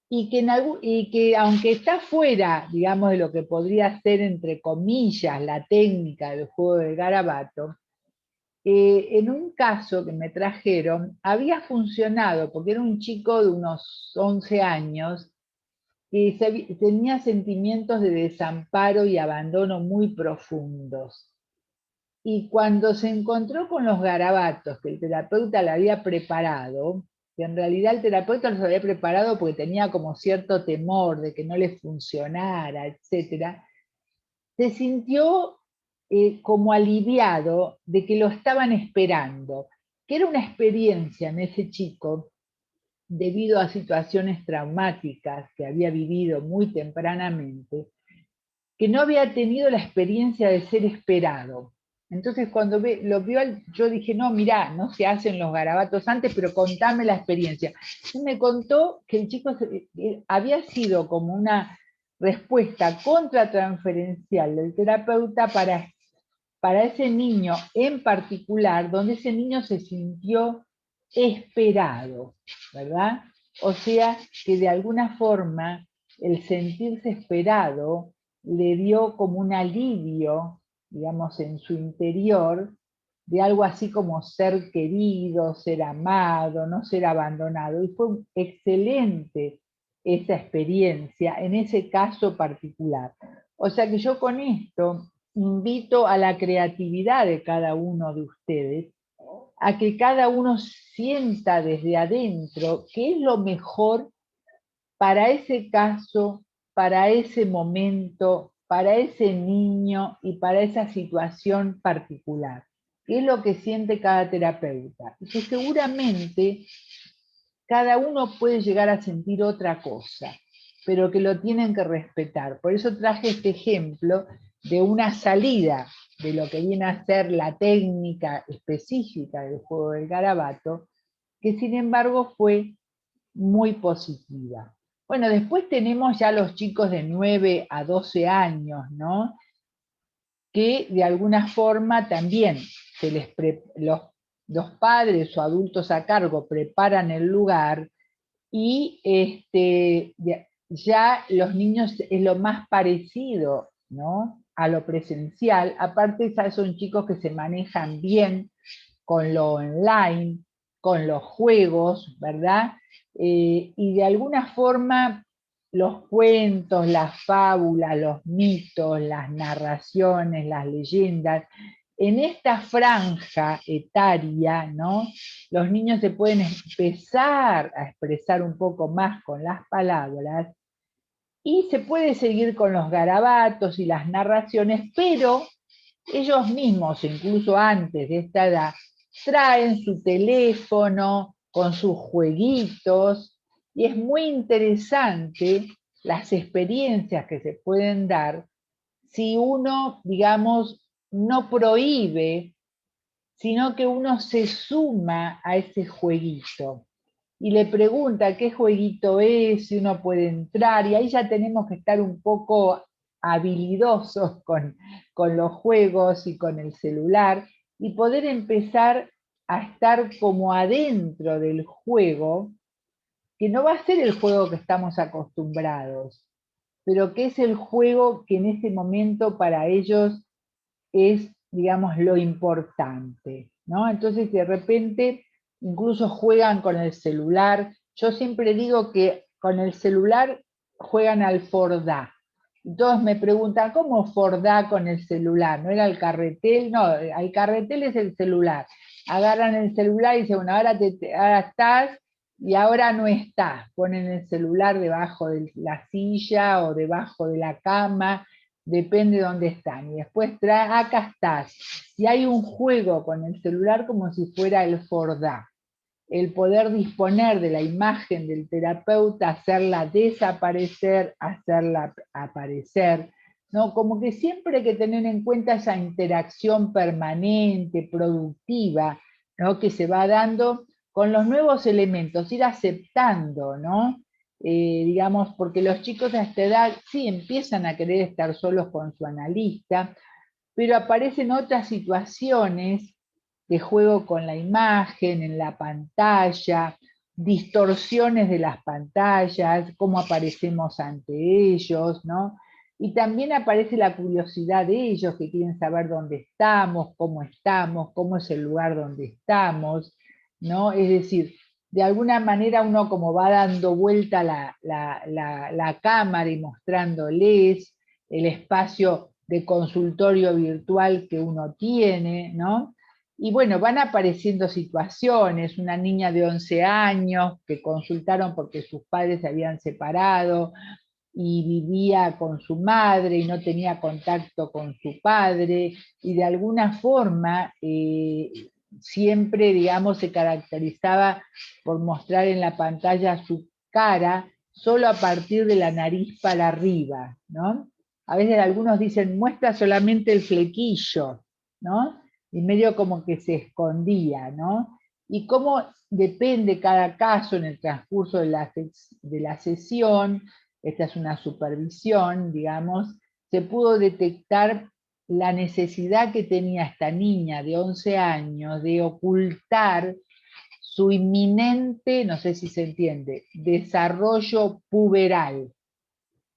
y que aunque está fuera, digamos, de lo que podría ser, entre comillas, la técnica del juego del garabato, en un caso que me trajeron, había funcionado, porque era un chico de unos 11 años, que tenía sentimientos de desamparo y abandono muy profundos. Y cuando se encontró con los garabatos que el terapeuta le había preparado, que en realidad el terapeuta los había preparado porque tenía como cierto temor de que no les funcionara, etc., se sintió como aliviado de que lo estaban esperando, que era una experiencia en ese chico, debido a situaciones traumáticas que había vivido muy tempranamente, que no había tenido la experiencia de ser esperado. Entonces cuando lo vio, yo dije, no, mirá, no se hacen los garabatos antes, pero contame la experiencia. Y me contó que el chico había sido como una respuesta contratransferencial del terapeuta para ese niño en particular, donde ese niño se sintió esperado, ¿verdad? O sea, que de alguna forma el sentirse esperado le dio como un alivio, digamos, en su interior, de algo así como ser querido, ser amado, no ser abandonado. Y fue excelente esa experiencia en ese caso particular. O sea que yo con esto invito a la creatividad de cada uno de ustedes, a que cada uno sienta desde adentro qué es lo mejor para ese caso, para ese momento, para ese niño y para esa situación particular. ¿Qué es lo que siente cada terapeuta? Y que seguramente cada uno puede llegar a sentir otra cosa, pero que lo tienen que respetar. Por eso traje este ejemplo de una salida de lo que viene a ser la técnica específica del juego del garabato, que sin embargo fue muy positiva. Bueno, después tenemos ya los chicos de 9 a 12 años, ¿no? Que de alguna forma también los padres o adultos a cargo preparan el lugar y ya los niños es lo más parecido, ¿no?, a lo presencial. Aparte ya son chicos que se manejan bien con lo online, con los juegos, ¿verdad? Y de alguna forma los cuentos, las fábulas, los mitos, las narraciones, las leyendas, en esta franja etaria, ¿no?, los niños se pueden empezar a expresar un poco más con las palabras y se puede seguir con los garabatos y las narraciones, pero ellos mismos, incluso antes de esta edad, traen su teléfono con sus jueguitos y es muy interesante las experiencias que se pueden dar si uno, digamos, no prohíbe, sino que uno se suma a ese jueguito y le pregunta qué jueguito es, si uno puede entrar, y ahí ya tenemos que estar un poco habilidosos con los juegos y con el celular, y poder empezar a estar como adentro del juego, que no va a ser el juego que estamos acostumbrados, pero que es el juego que en ese momento para ellos es, digamos, lo importante, ¿no? Entonces, de repente, incluso juegan con el celular. Yo siempre digo que con el celular juegan al Fordá. Y todos me preguntan, ¿cómo Fordá con el celular? ¿No era el carretel? No, el carretel es el celular. Agarran el celular y dicen, bueno, ahora estás y ahora no estás. Ponen el celular debajo de la silla o debajo de la cama, depende de dónde están. Y después acá estás. Y hay un juego con el celular como si fuera el Fordá. El poder disponer de la imagen del terapeuta, hacerla desaparecer, hacerla aparecer, ¿no? Como que siempre hay que tener en cuenta esa interacción permanente, productiva, ¿no? Que se va dando con los nuevos elementos, ir aceptando, ¿no? Digamos, porque los chicos a esta edad sí empiezan a querer estar solos con su analista, pero aparecen otras situaciones de juego con la imagen, en la pantalla, distorsiones de las pantallas, cómo aparecemos ante ellos, ¿no? Y también aparece la curiosidad de ellos, que quieren saber dónde estamos, cómo es el lugar donde estamos, ¿no? Es decir, de alguna manera uno como va dando vuelta la cámara y mostrándoles el espacio de consultorio virtual que uno tiene, ¿no? Y bueno, van apareciendo situaciones, una niña de 11 años que consultaron porque sus padres se habían separado y vivía con su madre y no tenía contacto con su padre, y de alguna forma siempre, digamos, se caracterizaba por mostrar en la pantalla su cara solo a partir de la nariz para arriba, ¿no? A veces algunos dicen, muestra solamente el flequillo, ¿no? Y medio como que se escondía, ¿no? Y cómo depende cada caso en el transcurso de la sesión, esta es una supervisión, digamos, se pudo detectar la necesidad que tenía esta niña de 11 años de ocultar su inminente, no sé si se entiende, desarrollo puberal,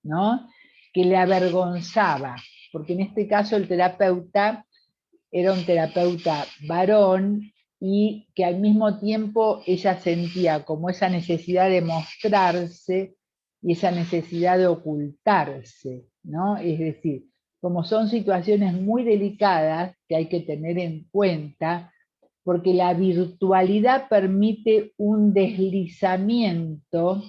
¿no? Que le avergonzaba, porque en este caso el terapeuta era un terapeuta varón y que al mismo tiempo ella sentía como esa necesidad de mostrarse y esa necesidad de ocultarse, ¿no? Es decir, como son situaciones muy delicadas que hay que tener en cuenta, porque la virtualidad permite un deslizamiento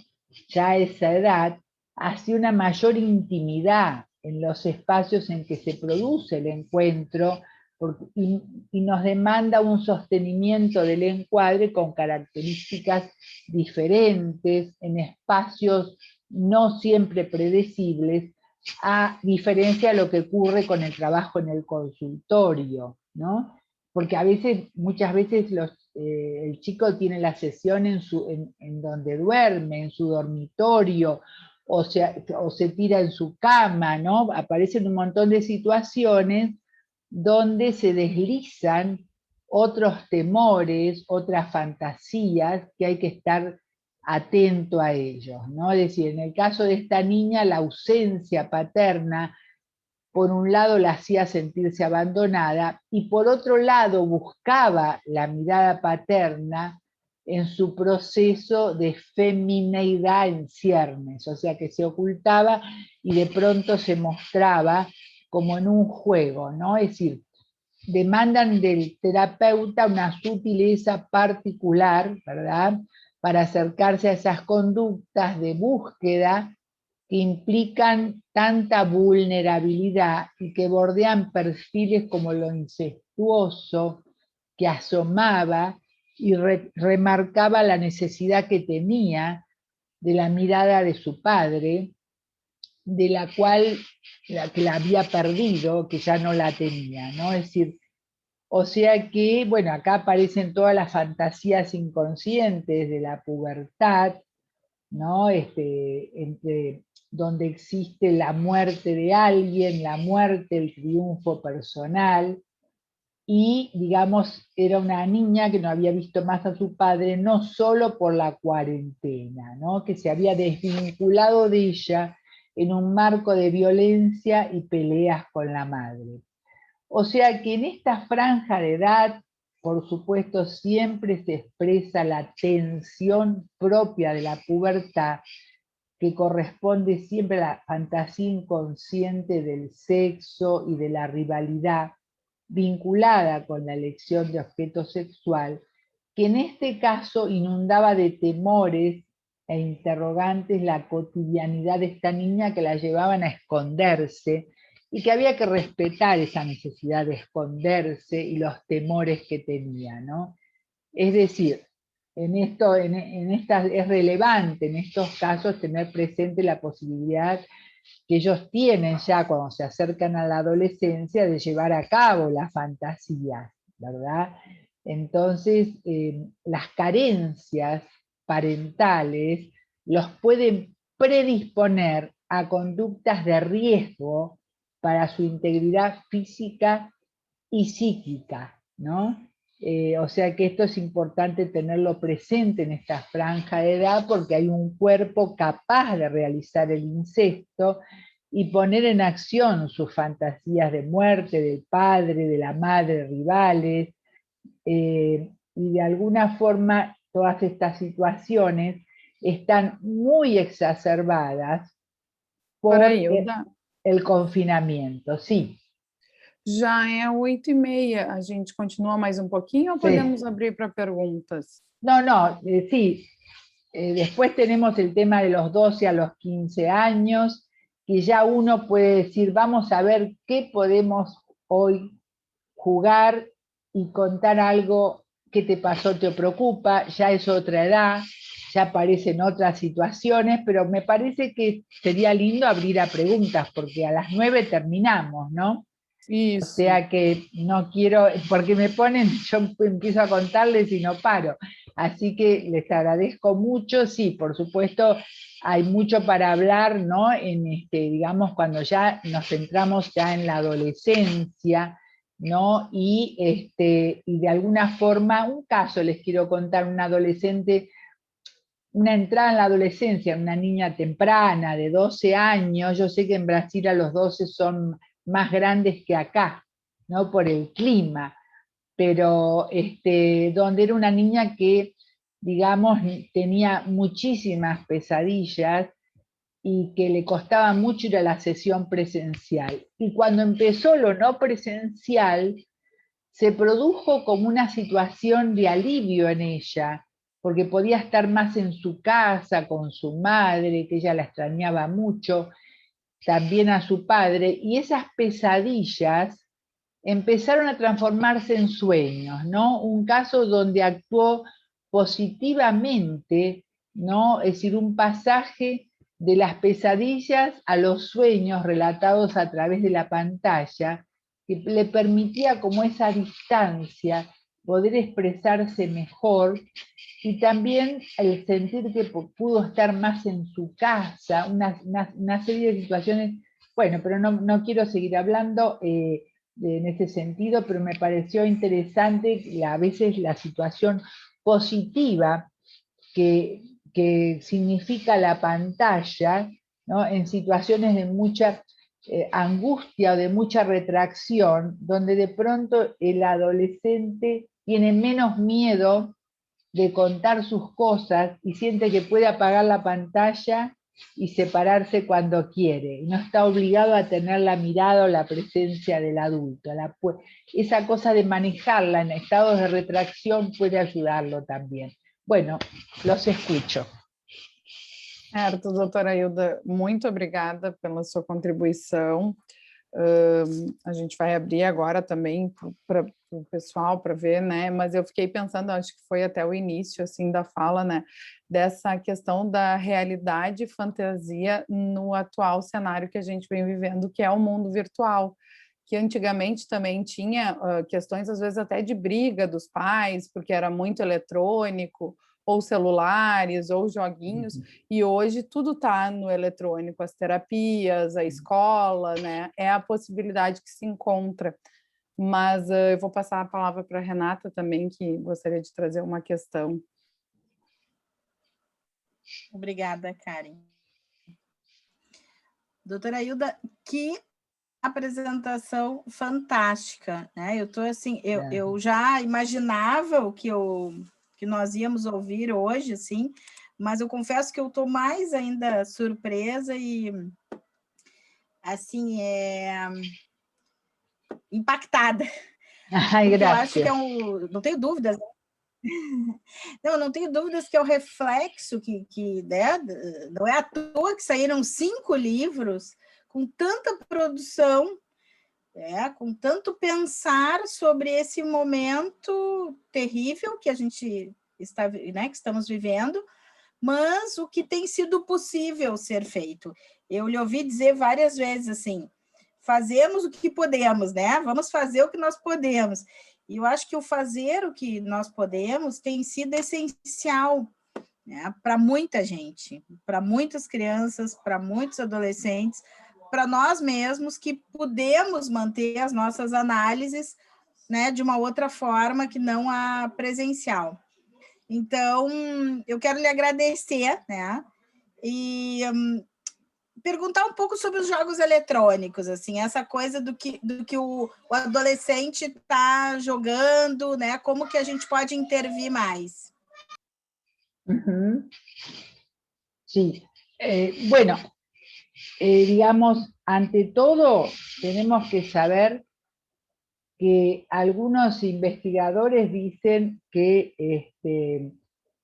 ya a esa edad hacia una mayor intimidad en los espacios en que se produce el encuentro, y nos demanda un sostenimiento del encuadre con características diferentes, en espacios no siempre predecibles, a diferencia de lo que ocurre con el trabajo en el consultorio, ¿no? Porque a veces, muchas veces el chico tiene la sesión en donde duerme, en su dormitorio, o se tira en su cama, ¿no? Aparecen un montón de situaciones donde se deslizan otros temores, otras fantasías que hay que estar atento a ellos, ¿no? Es decir, en el caso de esta niña, la ausencia paterna, por un lado la hacía sentirse abandonada y por otro lado buscaba la mirada paterna en su proceso de femineidad en ciernes, o sea que se ocultaba y de pronto se mostraba como en un juego, ¿no? Es decir, demandan del terapeuta una sutileza particular, ¿verdad? Para acercarse a esas conductas de búsqueda que implican tanta vulnerabilidad y que bordean perfiles como lo incestuoso, que asomaba y remarcaba la necesidad que tenía de la mirada de su padre, de la cual que la había perdido, que ya no la tenía, ¿no? Es decir, o sea que, bueno, acá aparecen todas las fantasías inconscientes de la pubertad, ¿no? Donde existe la muerte de alguien, la muerte, el triunfo personal, y digamos, era una niña que no había visto más a su padre, no solo por la cuarentena, ¿no? Que se había desvinculado de ella en un marco de violencia y peleas con la madre. O sea que en esta franja de edad, por supuesto, siempre se expresa la tensión propia de la pubertad, que corresponde siempre a la fantasía inconsciente del sexo y de la rivalidad, vinculada con la elección de objeto sexual, que en este caso inundaba de temores e interrogantes la cotidianidad de esta niña que la llevaban a esconderse y que había que respetar esa necesidad de esconderse y los temores que tenía, ¿no? Es decir, es relevante en estos casos tener presente la posibilidad que ellos tienen ya cuando se acercan a la adolescencia de llevar a cabo las fantasías, ¿verdad? Entonces, las carencias parentales los pueden predisponer a conductas de riesgo para su integridad física y psíquica, ¿no? O sea que esto es importante tenerlo presente en esta franja de edad porque hay un cuerpo capaz de realizar el incesto y poner en acción sus fantasías de muerte del padre, de la madre, rivales, y de alguna forma todas estas situaciones están muy exacerbadas por Paraíba, el confinamiento, sí. já é 8h30, a gente continua mais um pouquinho ou Sí. podemos abrir para perguntas? No, no, sí. Después tenemos el tema de los 12 a los 15 años, que ya uno puede decir, vamos a ver qué podemos hoy jugar y contar algo que te pasó, te preocupa, ya es otra edad, ya aparecen otras situaciones, pero me parece que sería lindo abrir a preguntas, porque a las 9 terminamos, ¿no? O Isso. sea que no quiero, porque me ponen, yo empiezo a contarles y no paro. Así que les agradezco mucho, sí, por supuesto, hay mucho para hablar, ¿no? Digamos, cuando ya nos centramos ya en la adolescencia, ¿no? Y de alguna forma, un caso les quiero contar, un adolescente, una entrada en la adolescencia, una niña temprana de 12 años, yo sé que en Brasil a los 12 son más grandes que acá, ¿no? Por el clima, pero donde era una niña que, digamos, tenía muchísimas pesadillas y que le costaba mucho ir a la sesión presencial. Y cuando empezó lo no presencial, se produjo como una situación de alivio en ella, porque podía estar más en su casa con su madre, que ella la extrañaba mucho, también a su padre, y esas pesadillas empezaron a transformarse en sueños, ¿no? Un caso donde actuó positivamente, ¿no? Es decir, un pasaje de las pesadillas a los sueños relatados a través de la pantalla, que le permitía como esa distancia poder expresarse mejor y también el sentir que pudo estar más en su casa, una serie de situaciones, bueno, pero no quiero seguir hablando en ese sentido, pero me pareció interesante a veces la situación positiva que significa la pantalla, ¿no? En situaciones de mucha angustia o de mucha retracción, donde de pronto el adolescente tiene menos miedo de contar sus cosas y siente que puede apagar la pantalla y separarse cuando quiere. Y no está obligado a tener la mirada o la presencia del adulto. Esa cosa de manejarla en estados de retracción puede ayudarlo también. Bueno, los escucho. Certo, doutora Hilda, muito obrigada pela sua contribuição. A gente vai abrir agora também para o pessoal para ver, né? Mas eu fiquei pensando, acho que foi até o início assim da fala, né? Dessa questão da realidade e fantasia no atual cenário que a gente vem vivendo, que é o mundo virtual. Que antigamente também tinha questões, às vezes, até de briga dos pais, porque era muito eletrônico, ou celulares, ou joguinhos, e hoje tudo está no eletrônico, as terapias, a escola, né? É a possibilidade que se encontra. Mas eu vou passar a palavra para a Renata também, que gostaria de trazer uma questão. Obrigada, Karen. Doutora Hilda, que apresentação fantástica, né? Eu tô assim, eu já imaginava o que nós íamos ouvir hoje, assim, mas eu confesso que eu estou mais ainda surpresa e, assim, impactada. Ay, Porque eu acho que gracias. não tenho dúvidas, não tenho dúvidas que é o reflexo né, não é à toa que saíram 5 livros com tanta produção, com tanto pensar sobre esse momento terrível que a gente está, né, que estamos vivendo, mas o que tem sido possível ser feito. Eu lhe ouvi dizer várias vezes assim, fazemos o que podemos, né? Vamos fazer o que nós podemos. E eu acho que o fazer o que nós podemos tem sido essencial, né, para muita gente, para muitas crianças, para muitos adolescentes, para nós mesmos que podemos manter as nossas análises, né, de uma outra forma que não a presencial. Então, eu quero lhe agradecer, né, e perguntar um pouco sobre os jogos eletrônicos, assim, essa coisa do que o adolescente está jogando, né, como que a gente pode intervir mais. Ujú. Sí, bueno, digamos, ante todo tenemos que saber que algunos investigadores dicen que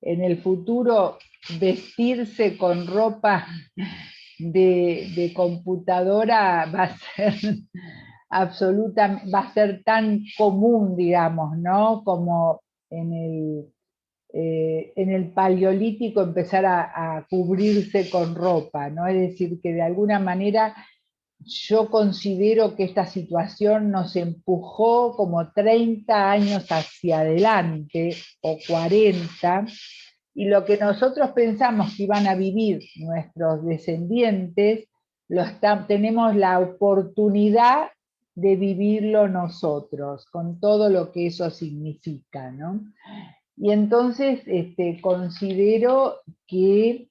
en el futuro vestirse con ropa de computadora va a ser va a ser tan común, digamos, ¿no? Como en el paleolítico empezar a cubrirse con ropa, ¿no? Es decir, que de alguna manera yo considero que esta situación nos empujó como 30 años hacia adelante, o 40, y lo que nosotros pensamos que iban a vivir nuestros descendientes, tenemos la oportunidad de vivirlo nosotros, con todo lo que eso significa, ¿no? Y entonces considero que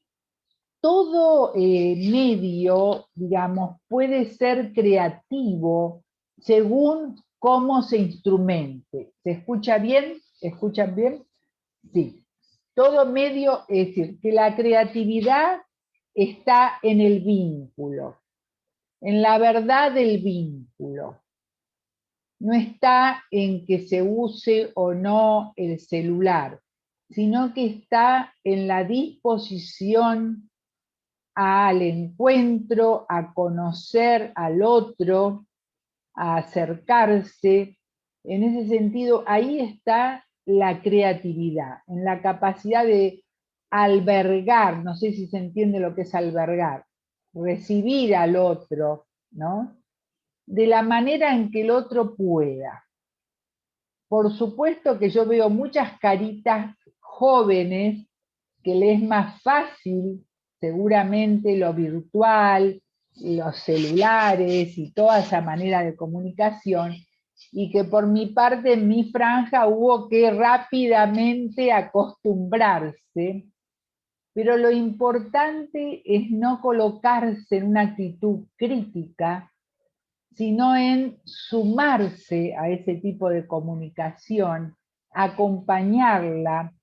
todo medio, digamos, puede ser creativo según cómo se instrumente. ¿Se escucha bien? ¿Escuchan bien? Sí. Todo medio, es decir, que la creatividad está en el vínculo, en la verdad del vínculo. No está en que se use o no el celular, sino que está en la disposición al encuentro, a conocer al otro, a acercarse. En ese sentido, ahí está la creatividad, en la capacidad de albergar, no sé si se entiende lo que es albergar, recibir al otro, ¿no? De la manera en que el otro pueda. Por supuesto que yo veo muchas caritas jóvenes que les es más fácil seguramente lo virtual, los celulares y toda esa manera de comunicación, y que por mi parte en mi franja hubo que rápidamente acostumbrarse, pero lo importante es no colocarse en una actitud crítica, sino en sumarse a ese tipo de comunicación, acompañarla,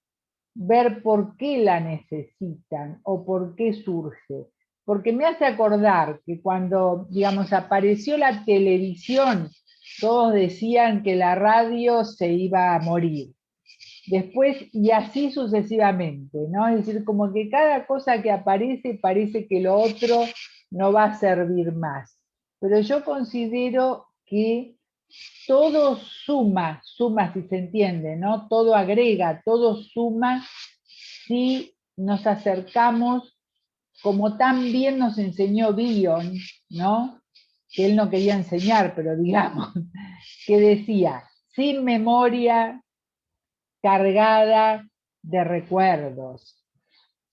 ver por qué la necesitan o por qué surge. Porque me hace acordar que cuando, digamos, apareció la televisión, todos decían que la radio se iba a morir. Después, y así sucesivamente, ¿no? Es decir, como que cada cosa que aparece parece que lo otro no va a servir más. Pero yo considero que todo suma si se entiende, ¿no? Todo agrega, todo suma si nos acercamos, como tan bien nos enseñó Bion, ¿no? Que él no quería enseñar, pero digamos, que decía, sin memoria cargada de recuerdos,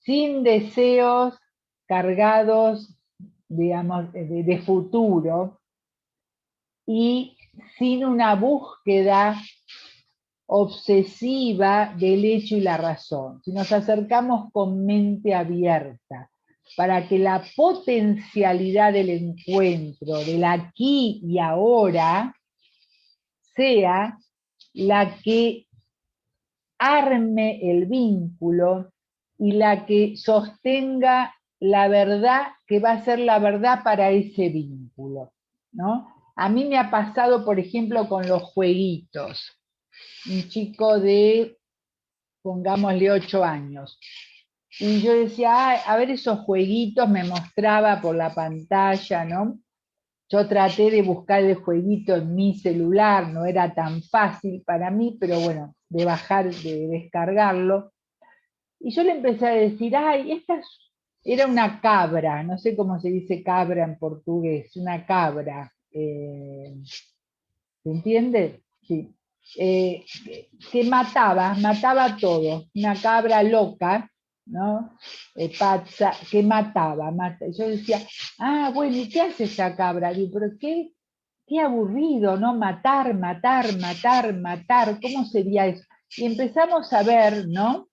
sin deseos cargados, digamos, de futuro, y sin una búsqueda obsesiva del hecho y la razón. Si nos acercamos con mente abierta, para que la potencialidad del encuentro, del aquí y ahora, sea la que arme el vínculo y la que sostenga la verdad que va a ser la verdad para ese vínculo, ¿no? A mí me ha pasado, por ejemplo, con los jueguitos. Un chico de, pongámosle, 8 años. Y yo decía, a ver esos jueguitos, me mostraba por la pantalla, ¿no? Yo traté de buscar el jueguito en mi celular, no era tan fácil para mí, pero bueno, de bajar, de descargarlo. Y yo le empecé a decir, ay, era una cabra, no sé cómo se dice cabra en portugués, una cabra. ¿Se entiende? Sí. Que mataba a todos, una cabra loca, ¿no? Pazza, que mataba. Yo decía, bueno, ¿y qué hace esa cabra? Digo, pero qué aburrido, ¿no? Matar, ¿cómo sería eso? Y empezamos a ver, ¿no?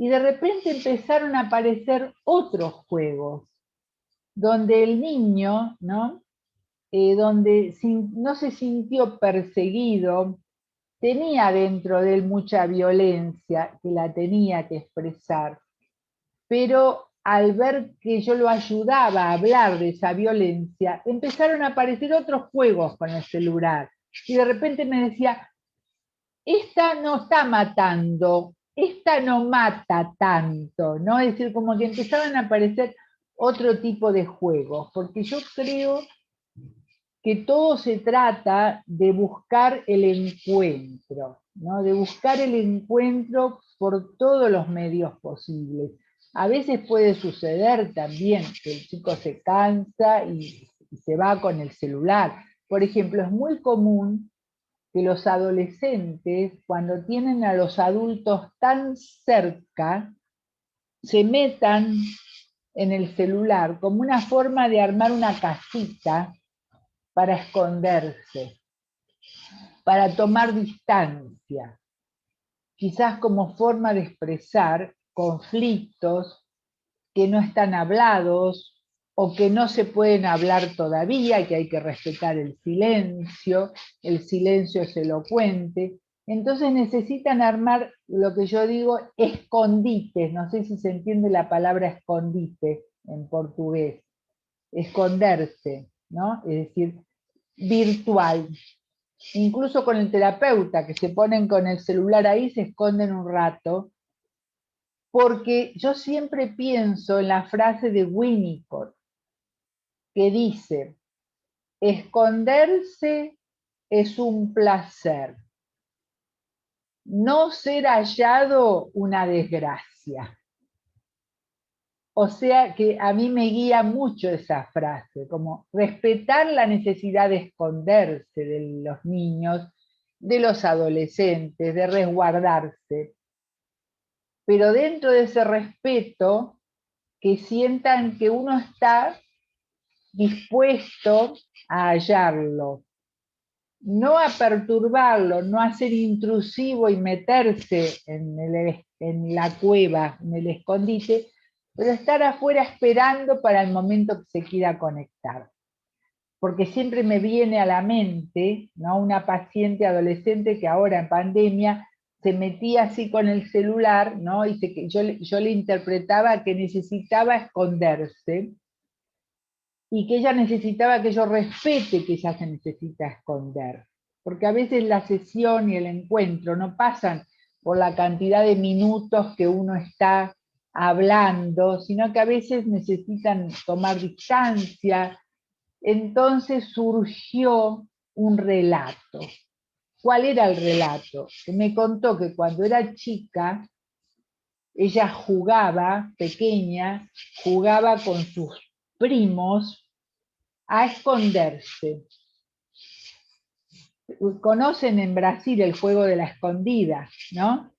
Y de repente empezaron a aparecer otros juegos, donde el niño, ¿no? Donde no se sintió perseguido, tenía dentro de él mucha violencia que la tenía que expresar, pero al ver que yo lo ayudaba a hablar de esa violencia, empezaron a aparecer otros juegos con el celular. Y de repente me decía, esta no está matando, esta no mata tanto, ¿no? Es decir, como que empezaban a aparecer otro tipo de juegos, porque yo creo que todo se trata de buscar el encuentro, ¿no? De buscar el encuentro por todos los medios posibles. A veces puede suceder también que el chico se cansa y se va con el celular. Por ejemplo, es muy común que los adolescentes, cuando tienen a los adultos tan cerca, se metan en el celular como una forma de armar una casita para esconderse, para tomar distancia, quizás como forma de expresar conflictos que no están hablados o que no se pueden hablar todavía, que hay que respetar el silencio es elocuente. Entonces necesitan armar lo que yo digo escondites, no sé si se entiende la palabra escondite en portugués, esconderse, ¿no? Es decir, virtual. Incluso con el terapeuta, que se ponen con el celular ahí, se esconden un rato, porque yo siempre pienso en la frase de Winnicott, que dice, esconderse es un placer, no ser hallado una desgracia. O sea que a mí me guía mucho esa frase, como respetar la necesidad de esconderse de los niños, de los adolescentes, de resguardarse. Pero dentro de ese respeto, que sientan que uno está dispuesto a hallarlo, no a perturbarlo, no a ser intrusivo y meterse en la cueva, en el escondite, pero estar afuera esperando para el momento que se quiera conectar. Porque siempre me viene a la mente, ¿no? Una paciente adolescente que ahora en pandemia se metía así con el celular, ¿no? Y yo le interpretaba que necesitaba esconderse y que ella necesitaba que yo respete que ella se necesita esconder. Porque a veces la sesión y el encuentro no pasan por la cantidad de minutos que uno está hablando, sino que a veces necesitan tomar distancia. Entonces surgió un relato. ¿Cuál era el relato? Que me contó que cuando era chica, ella jugaba, pequeña, jugaba con sus primos a esconderse. Conocen en Brasil el juego de la escondida, ¿no?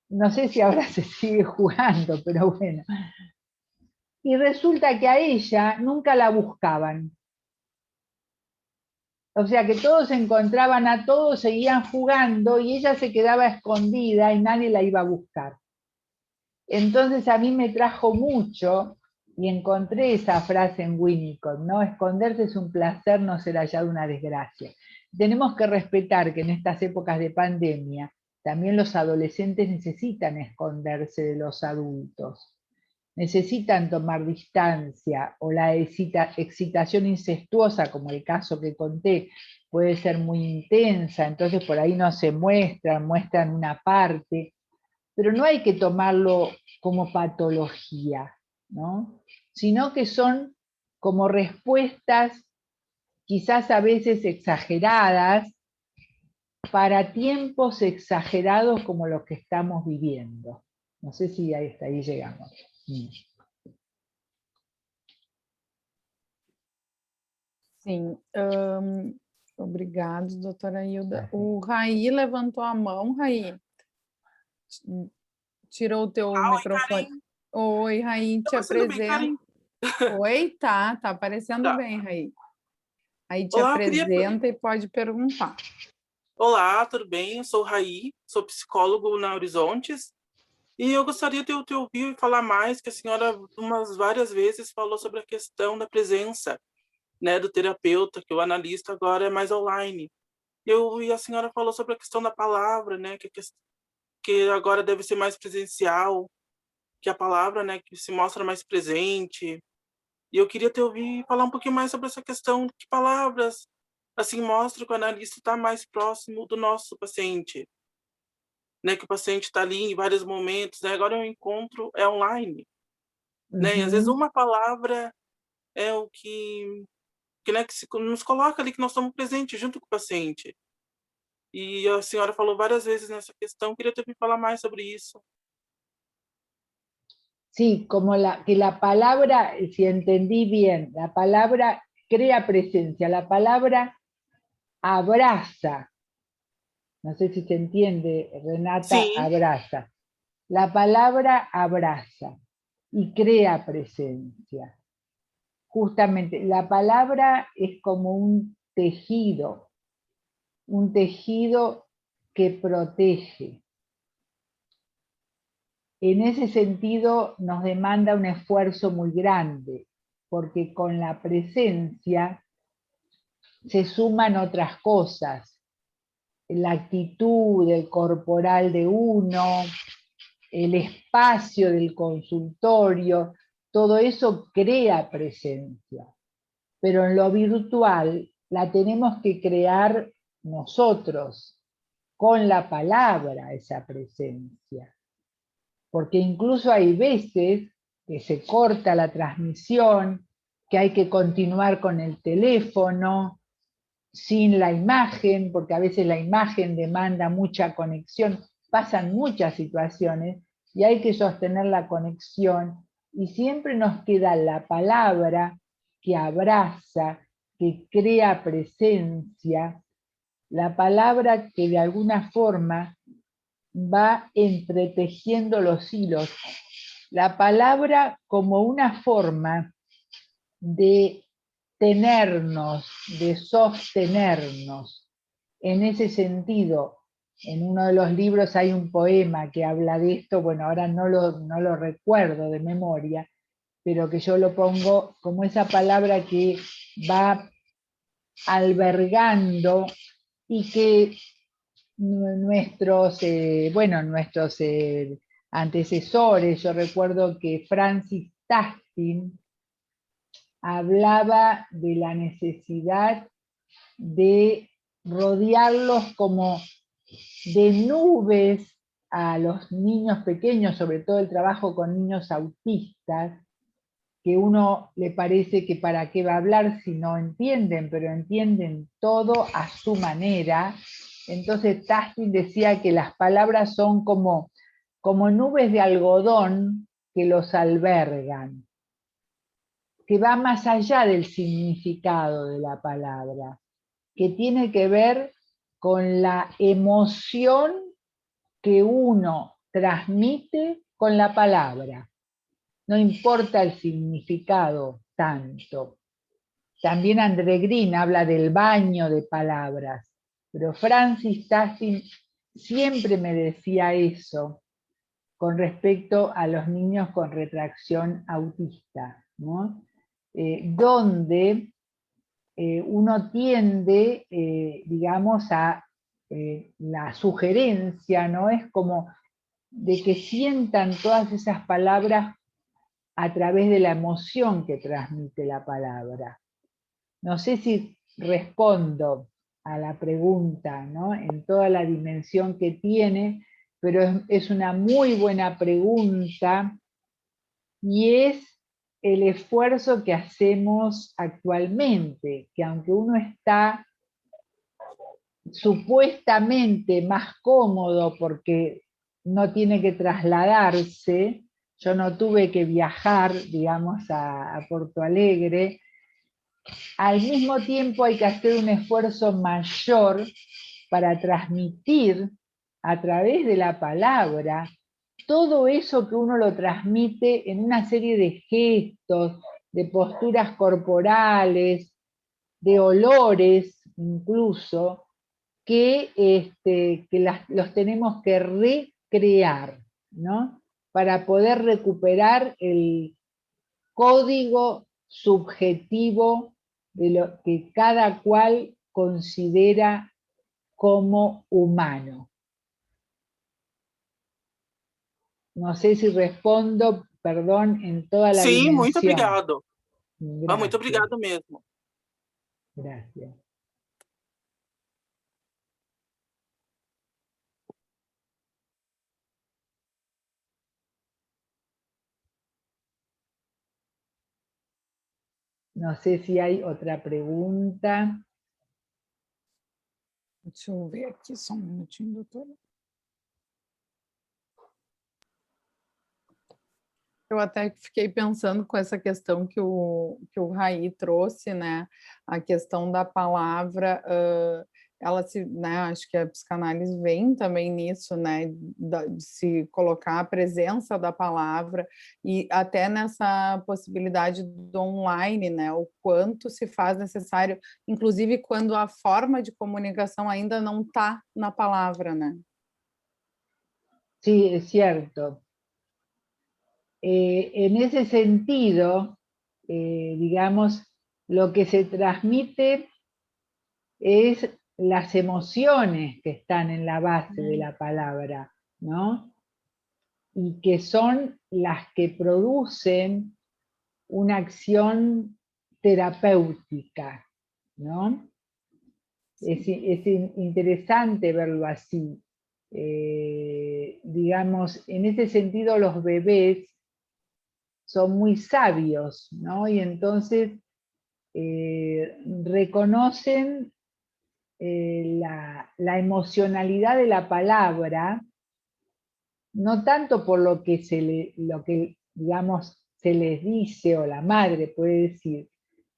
No sé si ahora se sigue jugando, pero bueno. Y resulta que a ella nunca la buscaban. O sea que todos encontraban a todos, seguían jugando y ella se quedaba escondida y nadie la iba a buscar. Entonces a mí me trajo mucho y encontré esa frase en Winnicott, ¿no? Esconderse es un placer, no ser hallado una desgracia. Tenemos que respetar que en estas épocas de pandemia También los adolescentes necesitan esconderse de los adultos, necesitan tomar distancia, o la excitación incestuosa, como el caso que conté, puede ser muy intensa, entonces por ahí no se muestran una parte, pero no hay que tomarlo como patología, ¿no? Sino que son como respuestas quizás a veces exageradas para tiempos exagerados como los que estamos viviendo. No sé si hasta ahí llegamos. Sim. Obrigado, doutora Hilda. O Raí levantou a mão, Raí. Tirou o teu microfone. Oi, Raí, te apresenta. Oi, tá aparecendo bem, Raí. Aí te Olá, apresenta e pode perguntar. Olá, tudo bem? Eu sou o Raí, sou psicólogo na Horizontes, e eu gostaria de te ouvir falar mais, que a senhora várias vezes falou sobre a questão da presença, né, do terapeuta, que o analista agora é mais online. E a senhora falou sobre a questão da palavra, né, que agora deve ser mais presencial, que a palavra, né, que se mostra mais presente. E eu queria te ouvir falar um pouquinho mais sobre essa questão de palavras, assim, mostra que o analista está mais próximo do nosso paciente, né, que o paciente está ali em vários momentos, né, agora o encontro é online, né, e às vezes uma palavra é o né, que nos coloca ali que nós estamos presentes junto com o paciente. E a senhora falou várias vezes nessa questão, queria te ouvir falar mais sobre isso. Sí, como que la palabra, si entendí bien, la palabra crea presencia, la palabra abraza. No sé si se entiende, Renata, Sí. abraza. La palabra abraza y crea presencia. Justamente, la palabra es como un tejido que protege. En ese sentido nos demanda un esfuerzo muy grande, porque con la presencia se suman otras cosas, la actitud corporal de uno, el espacio del consultorio, todo eso crea presencia. Pero en lo virtual la tenemos que crear nosotros, con la palabra, esa presencia. Porque incluso hay veces que se corta la transmisión, que hay que continuar con el teléfono, sin la imagen, porque a veces la imagen demanda mucha conexión, pasan muchas situaciones y hay que sostener la conexión y siempre nos queda la palabra que abraza, que crea presencia, la palabra que de alguna forma va entretejiendo los hilos, la palabra como una forma de tenernos, de sostenernos. En ese sentido, en uno de los libros hay un poema que habla de esto, bueno, ahora no lo recuerdo de memoria, pero que yo lo pongo como esa palabra que va albergando y que nuestros antecesores, yo recuerdo que Francis Taskin hablaba de la necesidad de rodearlos como de nubes a los niños pequeños, sobre todo el trabajo con niños autistas, que uno le parece que para qué va a hablar si no entienden, pero entienden todo a su manera. Entonces Taskin decía que las palabras son como nubes de algodón que los albergan, que va más allá del significado de la palabra, que tiene que ver con la emoción que uno transmite con la palabra. No importa el significado tanto. También André Green habla del baño de palabras, pero Francis Tassin siempre me decía eso con respecto a los niños con retracción autista, ¿no? Donde uno tiende, digamos, a la sugerencia, ¿no? Es como de que sientan todas esas palabras a través de la emoción que transmite la palabra. No sé si respondo a la pregunta, ¿no? En toda la dimensión que tiene, pero es una muy buena pregunta y es el esfuerzo que hacemos actualmente, que aunque uno está supuestamente más cómodo porque no tiene que trasladarse, yo no tuve que viajar, digamos, a Porto Alegre, al mismo tiempo hay que hacer un esfuerzo mayor para transmitir a través de la palabra todo eso que uno lo transmite en una serie de gestos, de posturas corporales, de olores incluso, que los tenemos que recrear, ¿no? Para poder recuperar el código subjetivo de lo que cada cual considera como humano. No sé si respondo, perdón, en toda la Sim, muito dimensión. obrigado. Gracias. Muito obrigado mesmo. Gracias. No sé si hay otra pregunta. Deixa eu ver aqui só um minutinho, doutora. Eu até fiquei pensando com essa questão que o Raí trouxe, né? A questão da palavra, ela se, né? Acho que a psicanálise vem também nisso, né? De se colocar a presença da palavra e até nessa possibilidade do online, né? O quanto se faz necessário, inclusive quando a forma de comunicação ainda não está na palavra, né? Sí, es cierto. En ese sentido, digamos, lo que se transmite es las emociones que están en la base de la palabra, ¿no? Y que son las que producen una acción terapéutica, ¿no? Es interesante verlo así. Digamos, en ese sentido los bebés son muy sabios, ¿no? Y entonces reconocen la emocionalidad de la palabra, no tanto por lo que digamos, se les dice o la madre puede decir,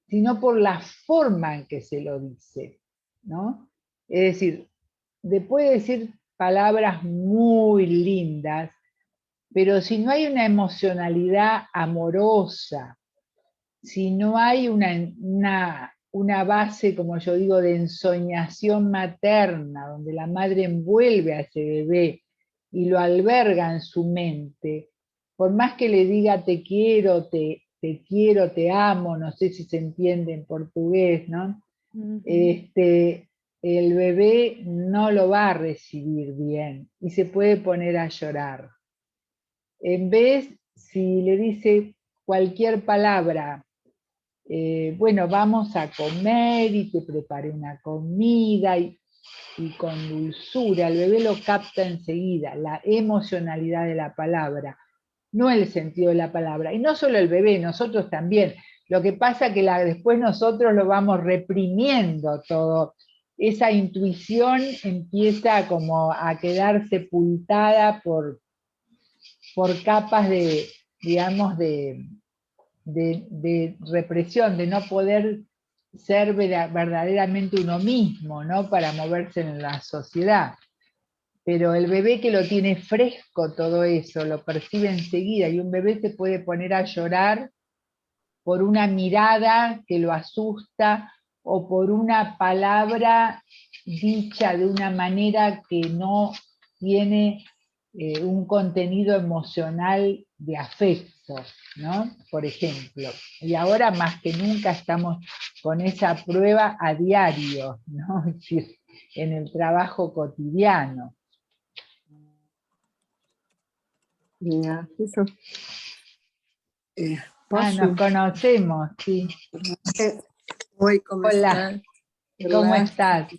sino por la forma en que se lo dice, ¿no? Es decir, puede decir palabras muy lindas, pero si no hay una emocionalidad amorosa, si no hay una base, como yo digo, de ensoñación materna, donde la madre envuelve a ese bebé y lo alberga en su mente, por más que le diga te quiero, te amo, no sé si se entiende en portugués, ¿no? El bebé no lo va a recibir bien y se puede poner a llorar. En vez, si le dice cualquier palabra, bueno, vamos a comer y te preparé una comida y con dulzura, el bebé lo capta enseguida, la emocionalidad de la palabra, no el sentido de la palabra. Y no solo el bebé, nosotros también. Lo que pasa es que después nosotros lo vamos reprimiendo todo. Esa intuición empieza como a quedar sepultada por capas de, digamos, de represión, de no poder ser verdaderamente uno mismo, ¿no? Para moverse en la sociedad. Pero el bebé que lo tiene fresco todo eso, lo percibe enseguida, y un bebé se puede poner a llorar por una mirada que lo asusta o por una palabra dicha de una manera que no tiene un contenido emocional de afecto, ¿no? Por ejemplo. Y ahora más que nunca estamos con esa prueba a diario, ¿no? Es decir, en el trabajo cotidiano. Deixa eu... posso? Nos conocemos, sí. Oi, como Hola, está? ¿cómo Olá. estás?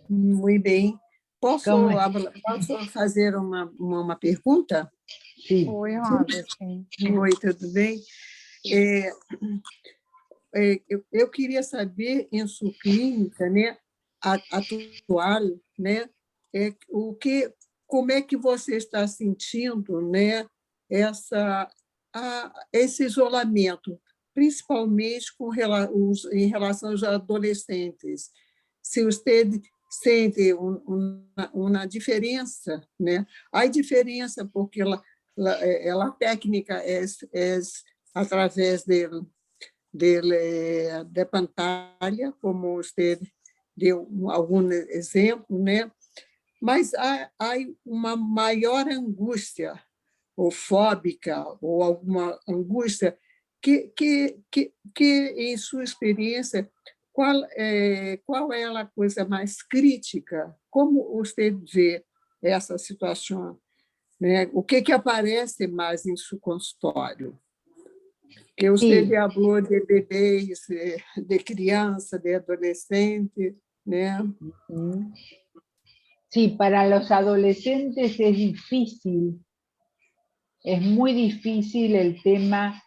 Muito bem. Posso fazer uma pergunta? Sí. Oi, Rosa, sim. Oi, tudo bem? Eu queria saber, em sua clínica, né, atual, né, como é que você está sentindo, né, esse isolamento, principalmente em relação aos adolescentes. Se você sente uma diferença, né? Há diferença porque a técnica é através da pantalla, como você deu algum exemplo, né? Mas há uma maior angústia, ou fóbica, ou alguma angústia que em sua experiência, qual é a coisa mais crítica? Como você vê essa situação? Né? O que aparece mais em seu consultório? Que você falou de bebês, de criança, de adolescente, né? Sí, para los adolescentes es difícil, es muy difícil el tema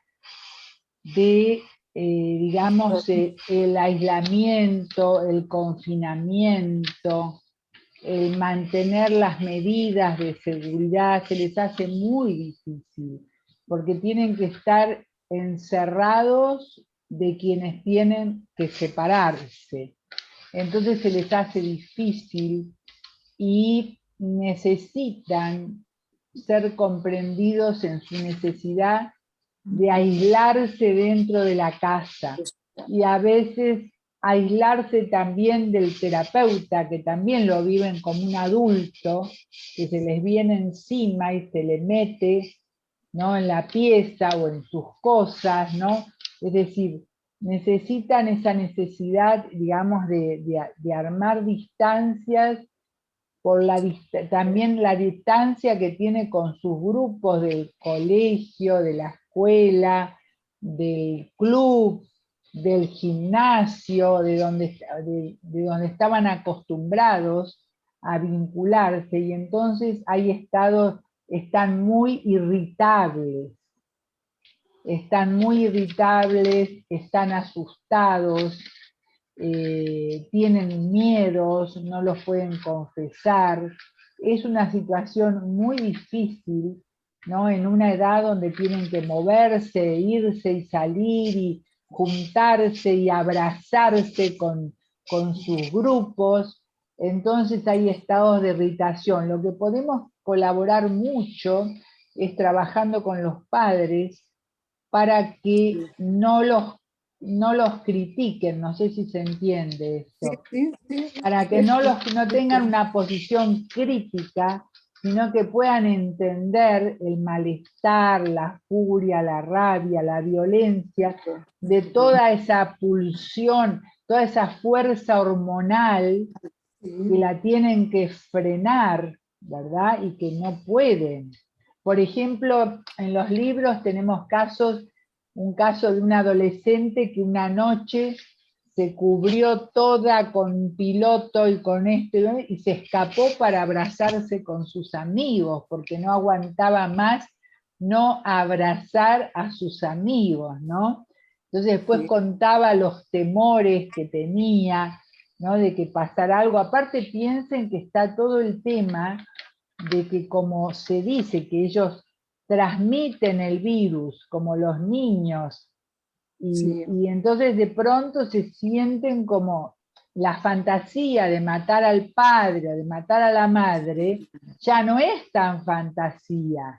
de, digamos, el aislamiento, el confinamiento, el mantener las medidas de seguridad, se les hace muy difícil, porque tienen que estar encerrados de quienes tienen que separarse. Entonces se les hace difícil y necesitan ser comprendidos en su necesidad de aislarse dentro de la casa y a veces aislarse también del terapeuta, que también lo viven como un adulto, que se les viene encima y se le mete, ¿no?, en la pieza o en sus cosas, ¿no? Es decir, necesitan esa necesidad, digamos, de armar distancias por también la distancia que tiene con sus grupos del colegio, de la escuela, del club, del gimnasio, de donde estaban acostumbrados a vincularse, y entonces están muy irritables, están asustados, tienen miedos, no los pueden confesar. Es una situación muy difícil, ¿no?, en una edad donde tienen que moverse, irse y salir y juntarse y abrazarse con sus grupos. Entonces hay estados de irritación. Lo que podemos colaborar mucho es trabajando con los padres para que no los critiquen, no sé si se entiende esto, para que no tengan una posición crítica, sino que puedan entender el malestar, la furia, la rabia, la violencia, de toda esa pulsión, toda esa fuerza hormonal que la tienen que frenar, ¿verdad? Y que no pueden. Por ejemplo, en los libros tenemos un caso de una adolescente que una noche se cubrió toda con piloto y con esto, y se escapó para abrazarse con sus amigos, porque no aguantaba más no abrazar a sus amigos, ¿no? Entonces después contaba los temores que tenía, ¿no?, de que pasara algo. Aparte piensen que está todo el tema de que, como se dice, que ellos transmiten el virus, como los niños, y entonces de pronto se sienten como la fantasía de matar al padre o de matar a la madre, ya no es tan fantasía.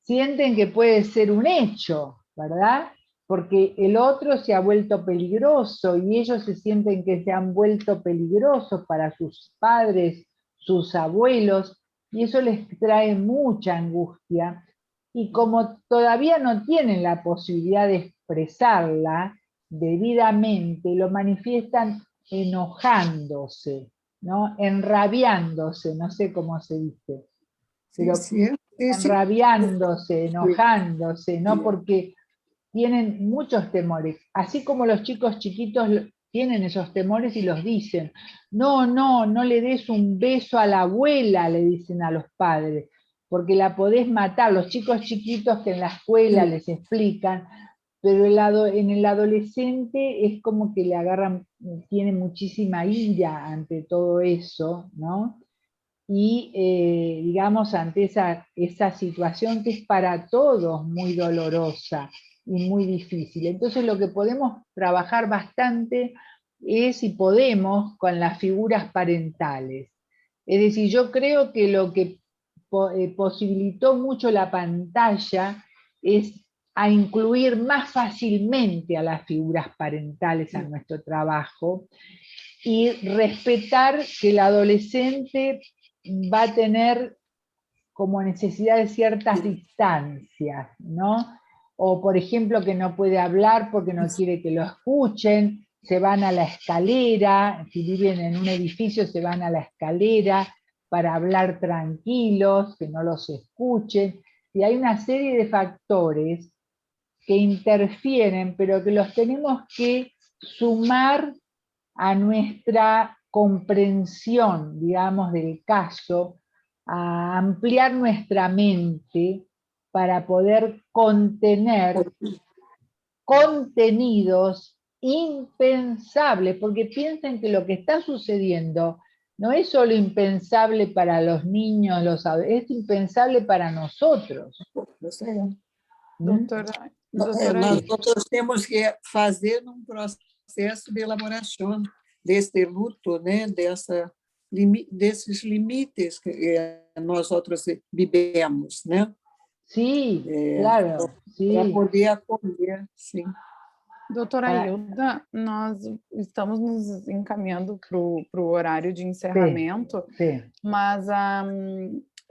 Sienten que puede ser un hecho, ¿verdad? Porque el otro se ha vuelto peligroso y ellos se sienten que se han vuelto peligrosos para sus padres, sus abuelos, y eso les trae mucha angustia. Y como todavía no tienen la posibilidad de expresarla debidamente, lo manifiestan enojándose, ¿no? Enrabiándose, no sé cómo se dice, pero sí, enrabiándose, enojándose, ¿no? Porque tienen muchos temores, así como los chicos chiquitos tienen esos temores y los dicen. No, no, no le des un beso a la abuela, le dicen a los padres, porque la podés matar. Los chicos chiquitos que en la escuela les explican, pero en el adolescente es como que le agarran, tiene muchísima ira ante todo eso, ¿no? Y digamos, ante esa situación que es para todos muy dolorosa y muy difícil. Entonces lo que podemos trabajar bastante es, si podemos, con las figuras parentales. Es decir, yo creo que lo que posibilitó mucho la pantalla es a incluir más fácilmente a las figuras parentales a nuestro trabajo y respetar que el adolescente va a tener como necesidad de ciertas distancias, ¿no? O, por ejemplo, que no puede hablar porque no quiere que lo escuchen, se van a la escalera, si viven en un edificio se van a la escalera para hablar tranquilos, que no los escuchen, y hay una serie de factores que interfieren, pero que los tenemos que sumar a nuestra comprensión, digamos, del caso, a ampliar nuestra mente para poder contener contenidos impensables, porque piensen que lo que está sucediendo no es solo impensable para los niños, es impensable para nosotros. Doutora, Nós outros temos que fazer um processo de elaboração deste luto, né? Desses limites que nós outros vivemos, né? Sí, claro, sí. Para poder acolher, sim. Doutora Hilda, nós estamos nos encaminhando para o horário de encerramento, Sí. mas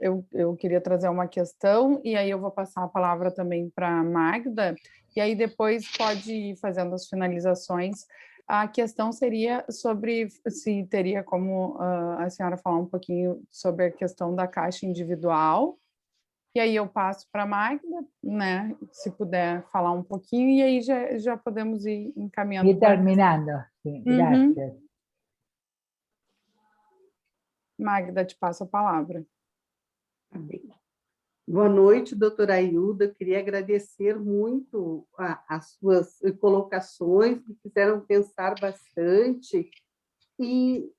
eu queria trazer uma questão, e aí eu vou passar a palavra também para a Magda, e aí depois pode ir fazendo as finalizações. A questão seria sobre se teria como a senhora falar um pouquinho sobre a questão da caixa individual, e aí eu passo para a Magda, né, se puder falar um pouquinho, e aí já podemos ir encaminhando. E terminando, sim, graças. Magda, te passo a palavra. Boa noite, doutora Hilda. Eu queria agradecer muito as suas colocações, que fizeram pensar bastante. E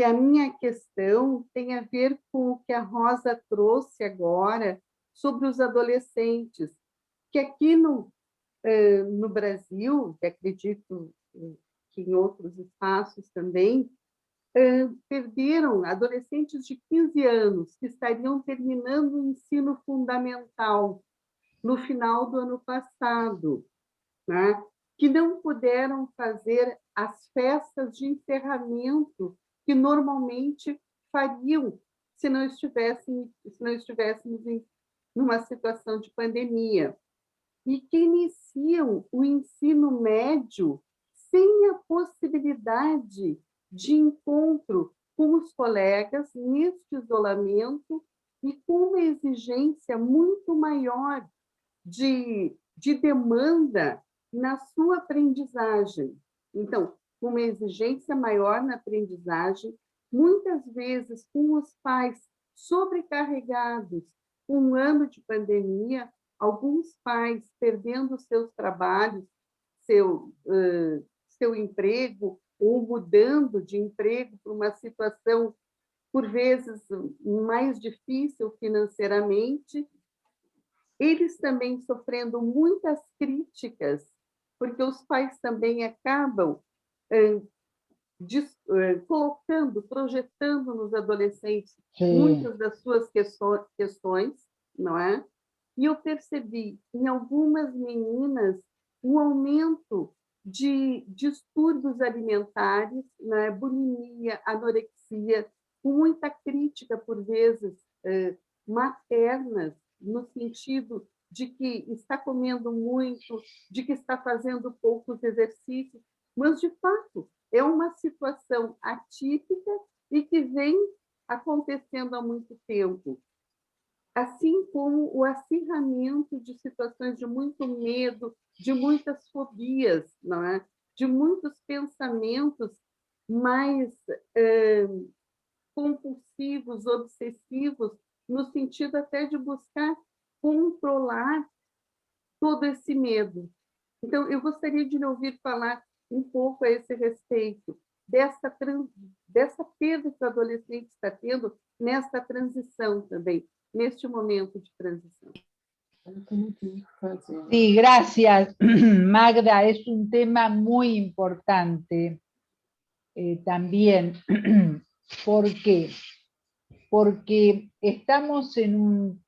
a minha questão tem a ver com o que a Rosa trouxe agora sobre os adolescentes, que aqui no Brasil, que acredito que em outros espaços também, perderam adolescentes de 15 anos que estariam terminando o ensino fundamental no final do ano passado, né? Que não puderam fazer as festas de encerramento que normalmente fariam se não estivéssemos em uma situação de pandemia, e que iniciam o ensino médio sem a possibilidade de encontro com os colegas neste isolamento e com uma exigência muito maior de demanda na sua aprendizagem. Então, uma exigência maior na aprendizagem, muitas vezes com os pais sobrecarregados, com um ano de pandemia, alguns pais perdendo seus trabalhos, seu emprego, ou mudando de emprego para uma situação, por vezes, mais difícil financeiramente. Eles também sofrendo muitas críticas, porque os pais também acabam colocando, projetando nos adolescentes muitas das suas questões, não é? E eu percebi em algumas meninas um aumento de distúrbios alimentares, né? Bulimia, anorexia, com muita crítica, por vezes, maternas, no sentido de que está comendo muito, de que está fazendo poucos exercícios, mas, de fato, é uma situação atípica e que vem acontecendo há muito tempo. Assim como o acirramento de situações de muito medo, de muitas fobias, não é? De muitos pensamentos mais compulsivos, obsessivos, no sentido até de buscar controlar todo esse medo. Então, eu gostaria de lhe ouvir falar um pouco a esse respeito, dessa perda que o adolescente está tendo nessa transição também, neste momento de transição. Sí, gracias, Magda. Es un tema muy importante también. ¿Por qué? Porque estamos en un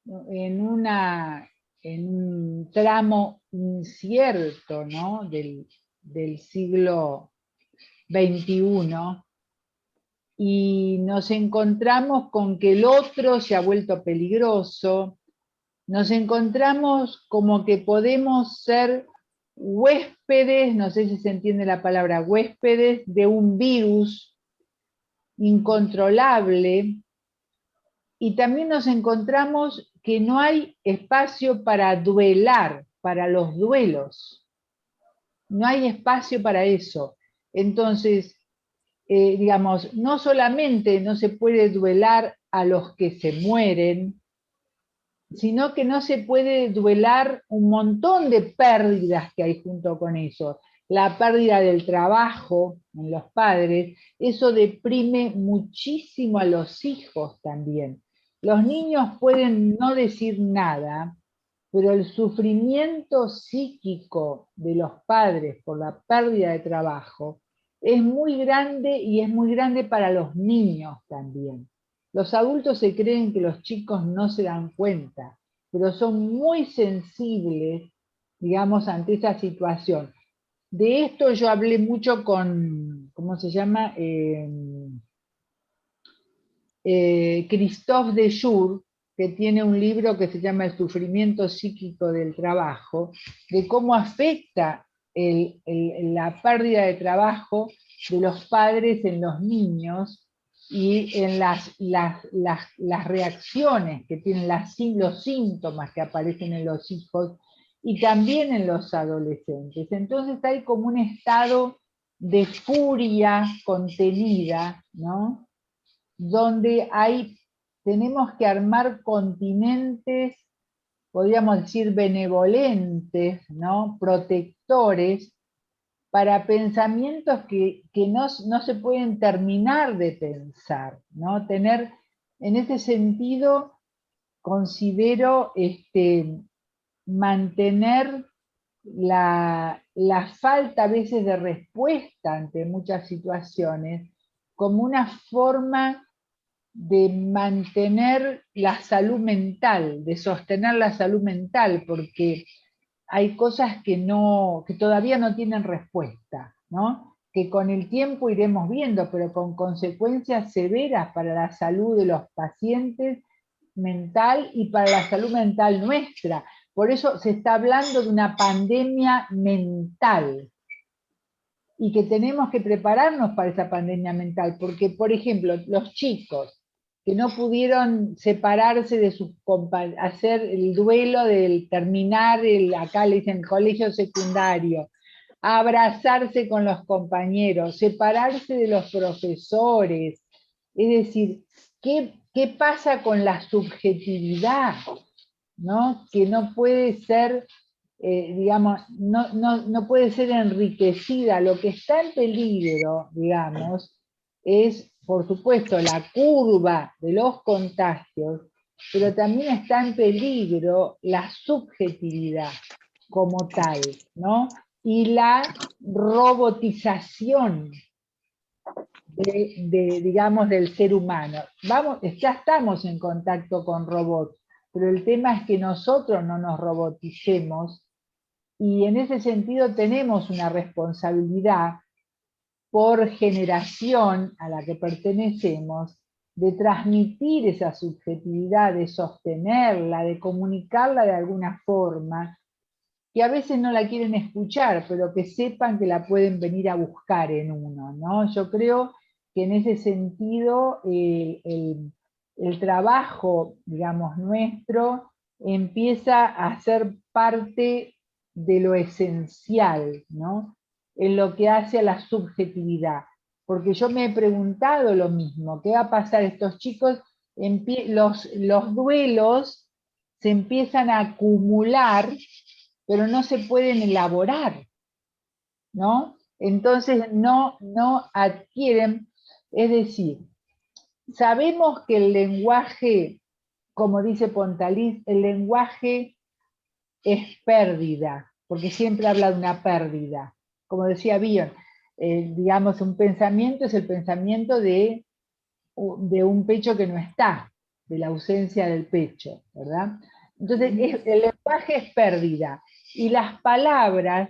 tramo incierto, ¿no? del siglo XXI, y nos encontramos con que el otro se ha vuelto peligroso, nos encontramos como que podemos ser huéspedes, no sé si se entiende la palabra huéspedes, de un virus incontrolable, y también nos encontramos que no hay espacio para duelar, para los duelos. No hay espacio para eso. Entonces, digamos, no solamente no se puede duelar a los que se mueren, sino que no se puede duelar un montón de pérdidas que hay junto con eso. La pérdida del trabajo en los padres, eso deprime muchísimo a los hijos también. Los niños pueden no decir nada, pero el sufrimiento psíquico de los padres por la pérdida de trabajo es muy grande, y es muy grande para los niños también. Los adultos se creen que los chicos no se dan cuenta, pero son muy sensibles, digamos, ante esa situación. De esto yo hablé mucho con, ¿cómo se llama? Christophe Dejour, que tiene un libro que se llama El sufrimiento psíquico del trabajo, de cómo afecta la pérdida de trabajo de los padres en los niños y en las reacciones que tienen, los síntomas que aparecen en los hijos y también en los adolescentes. Entonces hay como un estado de furia contenida, ¿no? Donde tenemos que armar continentes, podríamos decir benevolentes, ¿no? Protectores, para pensamientos que no se pueden terminar de pensar, ¿no? Tener, en ese sentido, considero mantener la falta a veces de respuesta ante muchas situaciones como una forma de mantener la salud mental, de sostener la salud mental, porque hay cosas que todavía no tienen respuesta, ¿no? Que con el tiempo iremos viendo, pero con consecuencias severas para la salud de los pacientes mental y para la salud mental nuestra. Por eso se está hablando de una pandemia mental, y que tenemos que prepararnos para esa pandemia mental, porque, por ejemplo, los chicos que no pudieron separarse de sus compañeros, hacer el duelo del terminar, acá le dicen colegio secundario, abrazarse con los compañeros, separarse de los profesores, es decir, ¿qué pasa con la subjetividad? ¿No? Que no puede ser, digamos, no puede ser enriquecida. Lo que está en peligro, digamos, es, por supuesto, la curva de los contagios, pero también está en peligro la subjetividad como tal, ¿no? Y la robotización digamos, del ser humano. Ya estamos en contacto con robots, pero el tema es que nosotros no nos roboticemos, y en ese sentido tenemos una responsabilidad por generación a la que pertenecemos, de transmitir esa subjetividad, de sostenerla, de comunicarla de alguna forma, que a veces no la quieren escuchar, pero que sepan que la pueden venir a buscar en uno, ¿no? Yo creo que en ese sentido el trabajo, digamos, nuestro empieza a ser parte de lo esencial, ¿no? En lo que hace a la subjetividad. Porque yo me he preguntado lo mismo, ¿qué va a pasar? Estos chicos, los duelos se empiezan a acumular, pero no se pueden elaborar, ¿no? Entonces no adquieren, es decir, sabemos que el lenguaje, como dice Pontalís, el lenguaje es pérdida, porque siempre habla de una pérdida. Como decía Bion, digamos, un pensamiento es el pensamiento de un pecho que no está, de la ausencia del pecho, ¿verdad? Entonces, el lenguaje es pérdida, y las palabras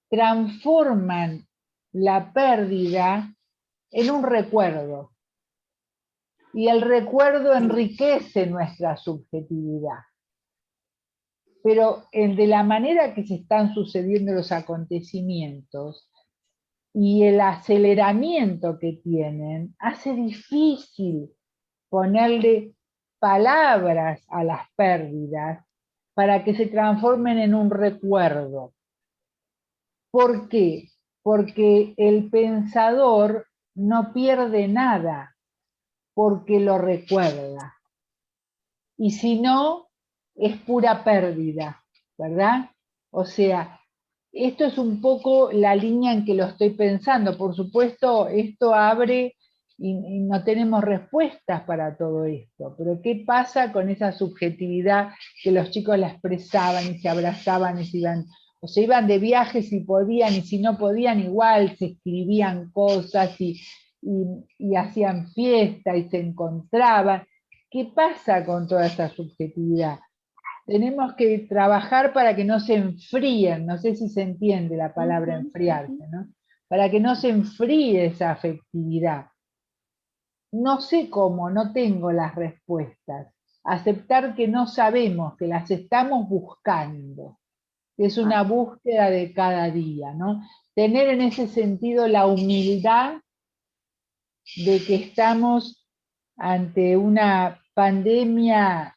transforman la pérdida en un recuerdo. Y el recuerdo enriquece nuestra subjetividad. Pero de la manera que se están sucediendo los acontecimientos y el aceleramiento que tienen, hace difícil ponerle palabras a las pérdidas para que se transformen en un recuerdo. ¿Por qué? Porque el pensador no pierde nada porque lo recuerda. Y si no, es pura pérdida, ¿verdad? O sea, esto es un poco la línea en que lo estoy pensando. Por supuesto, esto abre y no tenemos respuestas para todo esto. Pero ¿qué pasa con esa subjetividad que los chicos la expresaban y se abrazaban y se iban, o se iban de viaje si podían, y si no podían igual se escribían cosas y hacían fiesta y se encontraban? ¿Qué pasa con toda esa subjetividad? Tenemos que trabajar para que no se enfríen, no sé si se entiende la palabra enfriarse, ¿no? Para que no se enfríe esa afectividad. No sé cómo, no tengo las respuestas. Aceptar que no sabemos, que las estamos buscando. Es una búsqueda de cada día, ¿no? Tener en ese sentido la humildad de que estamos ante una pandemia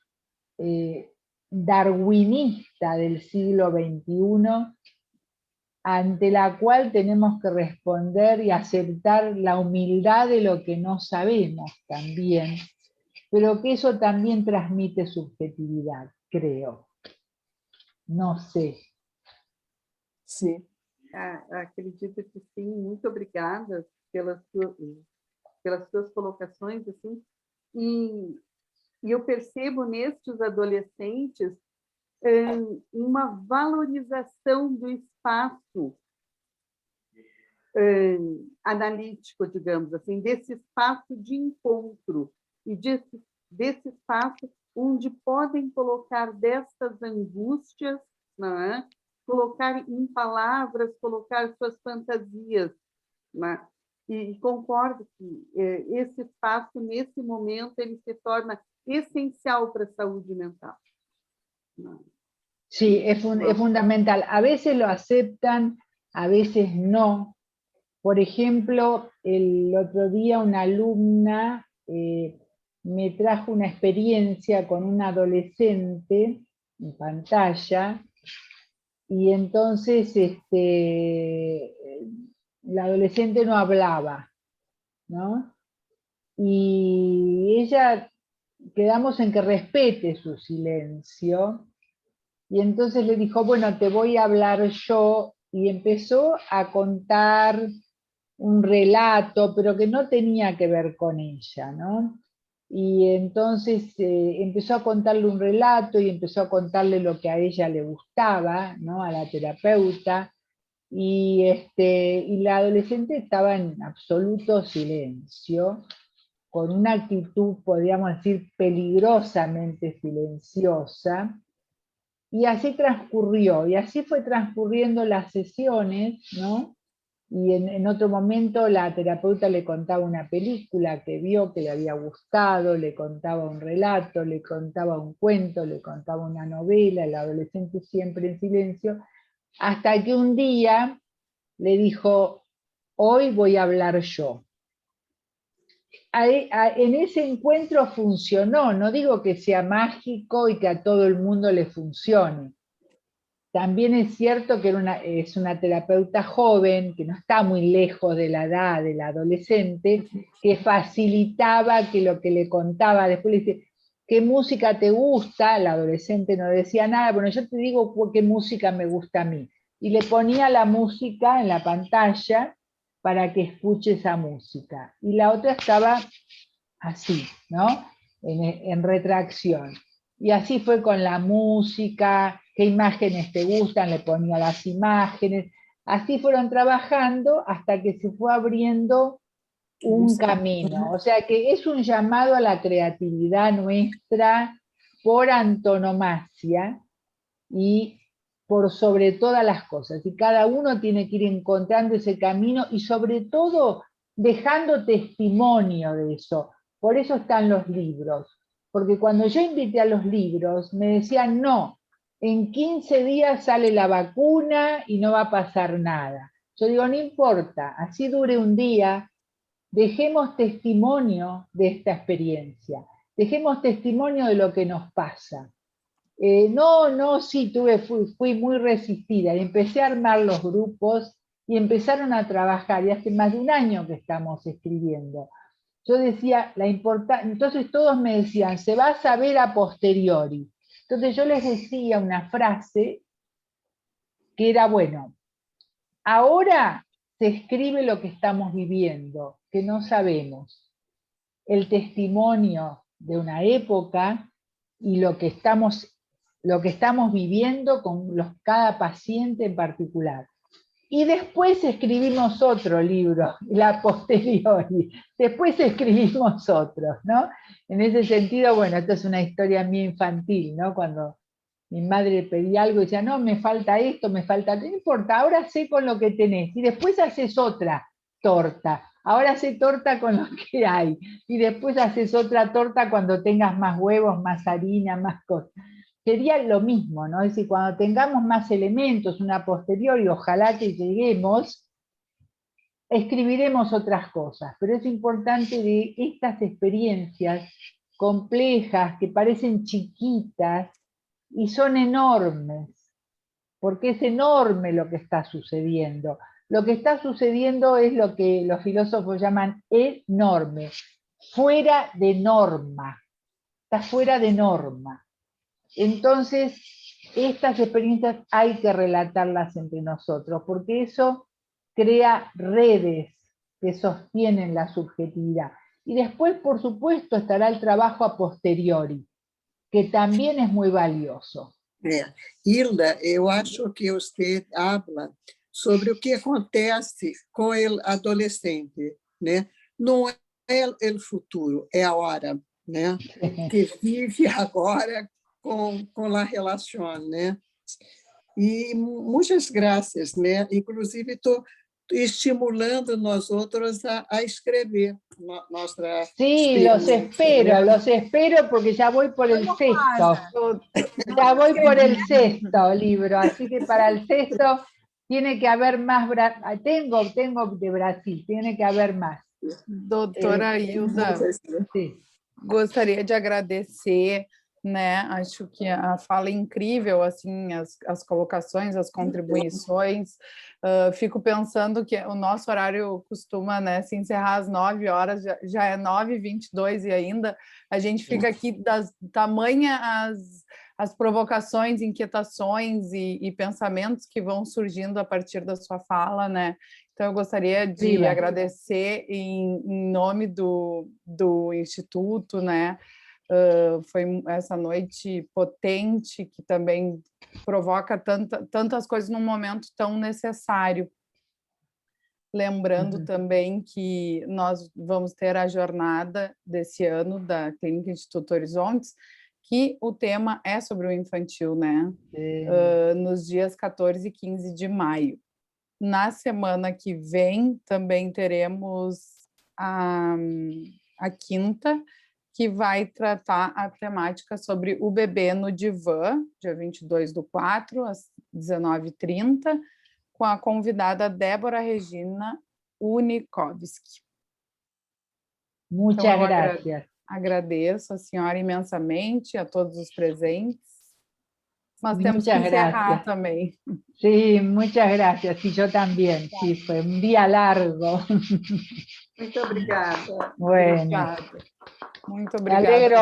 darwinista del siglo XXI, ante la cual tenemos que responder y aceptar la humildad de lo que no sabemos también, pero que eso también transmite subjetividad, creo. No sé. Sim. Acredito que sim. Muito obrigada pelas suas colocações, assim. E eu percebo nestes adolescentes uma valorização do espaço analítico, digamos assim, desse espaço de encontro e desse espaço onde podem colocar destas angústias, não é? Colocar em palavras, colocar suas fantasias, não é? E concordo que esse espaço, nesse momento, ele se torna essencial para a saúde mental. Sí, es fundamental. A veces lo aceptan, a veces no. Por ejemplo, el otro día una alumna me trajo una experiencia con un adolescente en pantalla, y entonces la adolescente no hablaba, ¿no? Y ella, quedamos en que respete su silencio, y entonces le dijo, bueno, te voy a hablar yo, y empezó a contar un relato, pero que no tenía que ver con ella, ¿no? Y entonces empezó a contarle un relato y empezó a contarle lo que a ella le gustaba, ¿no? A la terapeuta, y la adolescente estaba en absoluto silencio, con una actitud, podríamos decir, peligrosamente silenciosa, y así transcurrió, y así fue transcurriendo las sesiones, ¿no? Y en otro momento la terapeuta le contaba una película que vio que le había gustado, le contaba un relato, le contaba un cuento, le contaba una novela, el adolescente siempre en silencio, hasta que un día le dijo, hoy voy a hablar yo. en ese encuentro funcionó. No digo que sea mágico y que a todo el mundo le funcione. También es cierto que es una terapeuta joven, que no está muy lejos de la edad del adolescente, que facilitaba que lo que le contaba, después le dice, ¿qué música te gusta? El adolescente no decía nada, bueno, yo te digo qué música me gusta a mí. Y le ponía la música en la pantalla para que escuche esa música. Y la otra estaba así, ¿no? En retracción. Y así fue con la música, qué imágenes te gustan, le ponía las imágenes. Así fueron trabajando hasta que se fue abriendo un camino. O sea que es un llamado a la creatividad nuestra por antonomasia y por sobre todas las cosas. Y cada uno tiene que ir encontrando ese camino y sobre todo dejando testimonio de eso. Por eso están los libros. Porque cuando yo invité a los libros, me decían, no, en 15 días sale la vacuna y no va a pasar nada. Yo digo, no importa, así dure un día, dejemos testimonio de esta experiencia, dejemos testimonio de lo que nos pasa. Sí, fui muy resistida y empecé a armar los grupos y empezaron a trabajar, y hace más de un año que estamos escribiendo. Yo decía, entonces todos me decían, se va a saber a posteriori. Entonces yo les decía una frase que era, bueno, ahora se escribe lo que estamos viviendo, que no sabemos. El testimonio de una época y lo que estamos viviendo con cada paciente en particular. Y después escribimos otro libro, la posteriori. Después escribimos otros, ¿no? En ese sentido, bueno, esto es una historia mía infantil, ¿no? Cuando mi madre pedía algo y decía, no, me falta esto, me falta... No importa, ahora sé con lo que tenés. Y después haces otra torta. Ahora haces torta con lo que hay. Y después haces otra torta cuando tengas más huevos, más harina, más cosas. Sería lo mismo, ¿no? Es decir, cuando tengamos más elementos, una posteriori, ojalá que lleguemos, escribiremos otras cosas, pero es importante de estas experiencias complejas, que parecen chiquitas y son enormes, porque es enorme lo que está sucediendo. Lo que está sucediendo es lo que los filósofos llaman enorme, fuera de norma, está fuera de norma. Entonces, estas experiencias hay que relatarlas entre nosotros, porque eso crea redes que sostienen la subjetividad. Y después, por supuesto, estará el trabajo a posteriori, que también es muy valioso. Hilda, eu acho que você habla sobre o que acontece com o adolescente, né? Não é o futuro, é a hora, né? Que vive agora com a relação, né? E muitas graças, né? Inclusive estou estimulando nós outros a escrever nossa Sí, los espero porque ya voy por el sexto. Ya voy por el sexto libro, así que para el sexto tiene que haber más, tengo de Brasil, tiene que haber más. Doutora Hilda, gostaria de agradecer, né? Acho que a fala é incrível, assim, as colocações, as contribuições. Fico pensando que o nosso horário costuma, né, se encerrar às 9 horas, já é 9h22 e ainda a gente fica aqui tamanha as provocações, inquietações e pensamentos que vão surgindo a partir da sua fala, né? Então, eu gostaria de agradecer em nome do Instituto, né? Foi essa noite potente, que também provoca tantas coisas num momento tão necessário. Lembrando também que nós vamos ter a jornada desse ano da Clínica Instituto Horizontes, que o tema é sobre o infantil, né? Nos dias 14 e 15 de maio. Na semana que vem, também teremos a quinta, que vai tratar a temática sobre o bebê no divã, dia 22/4, às 19h30, com a convidada Débora Regina Unikovski. Muchas Então, eu gracias. agradeço a senhora imensamente, a todos os presentes. Nós temos que Muchas encerrar gracias. também. Sí, muchas gracias. Y yo también. Sí, fue un día largo. Muito obrigada. Bueno, Obrigada. Muito me obrigada. alegro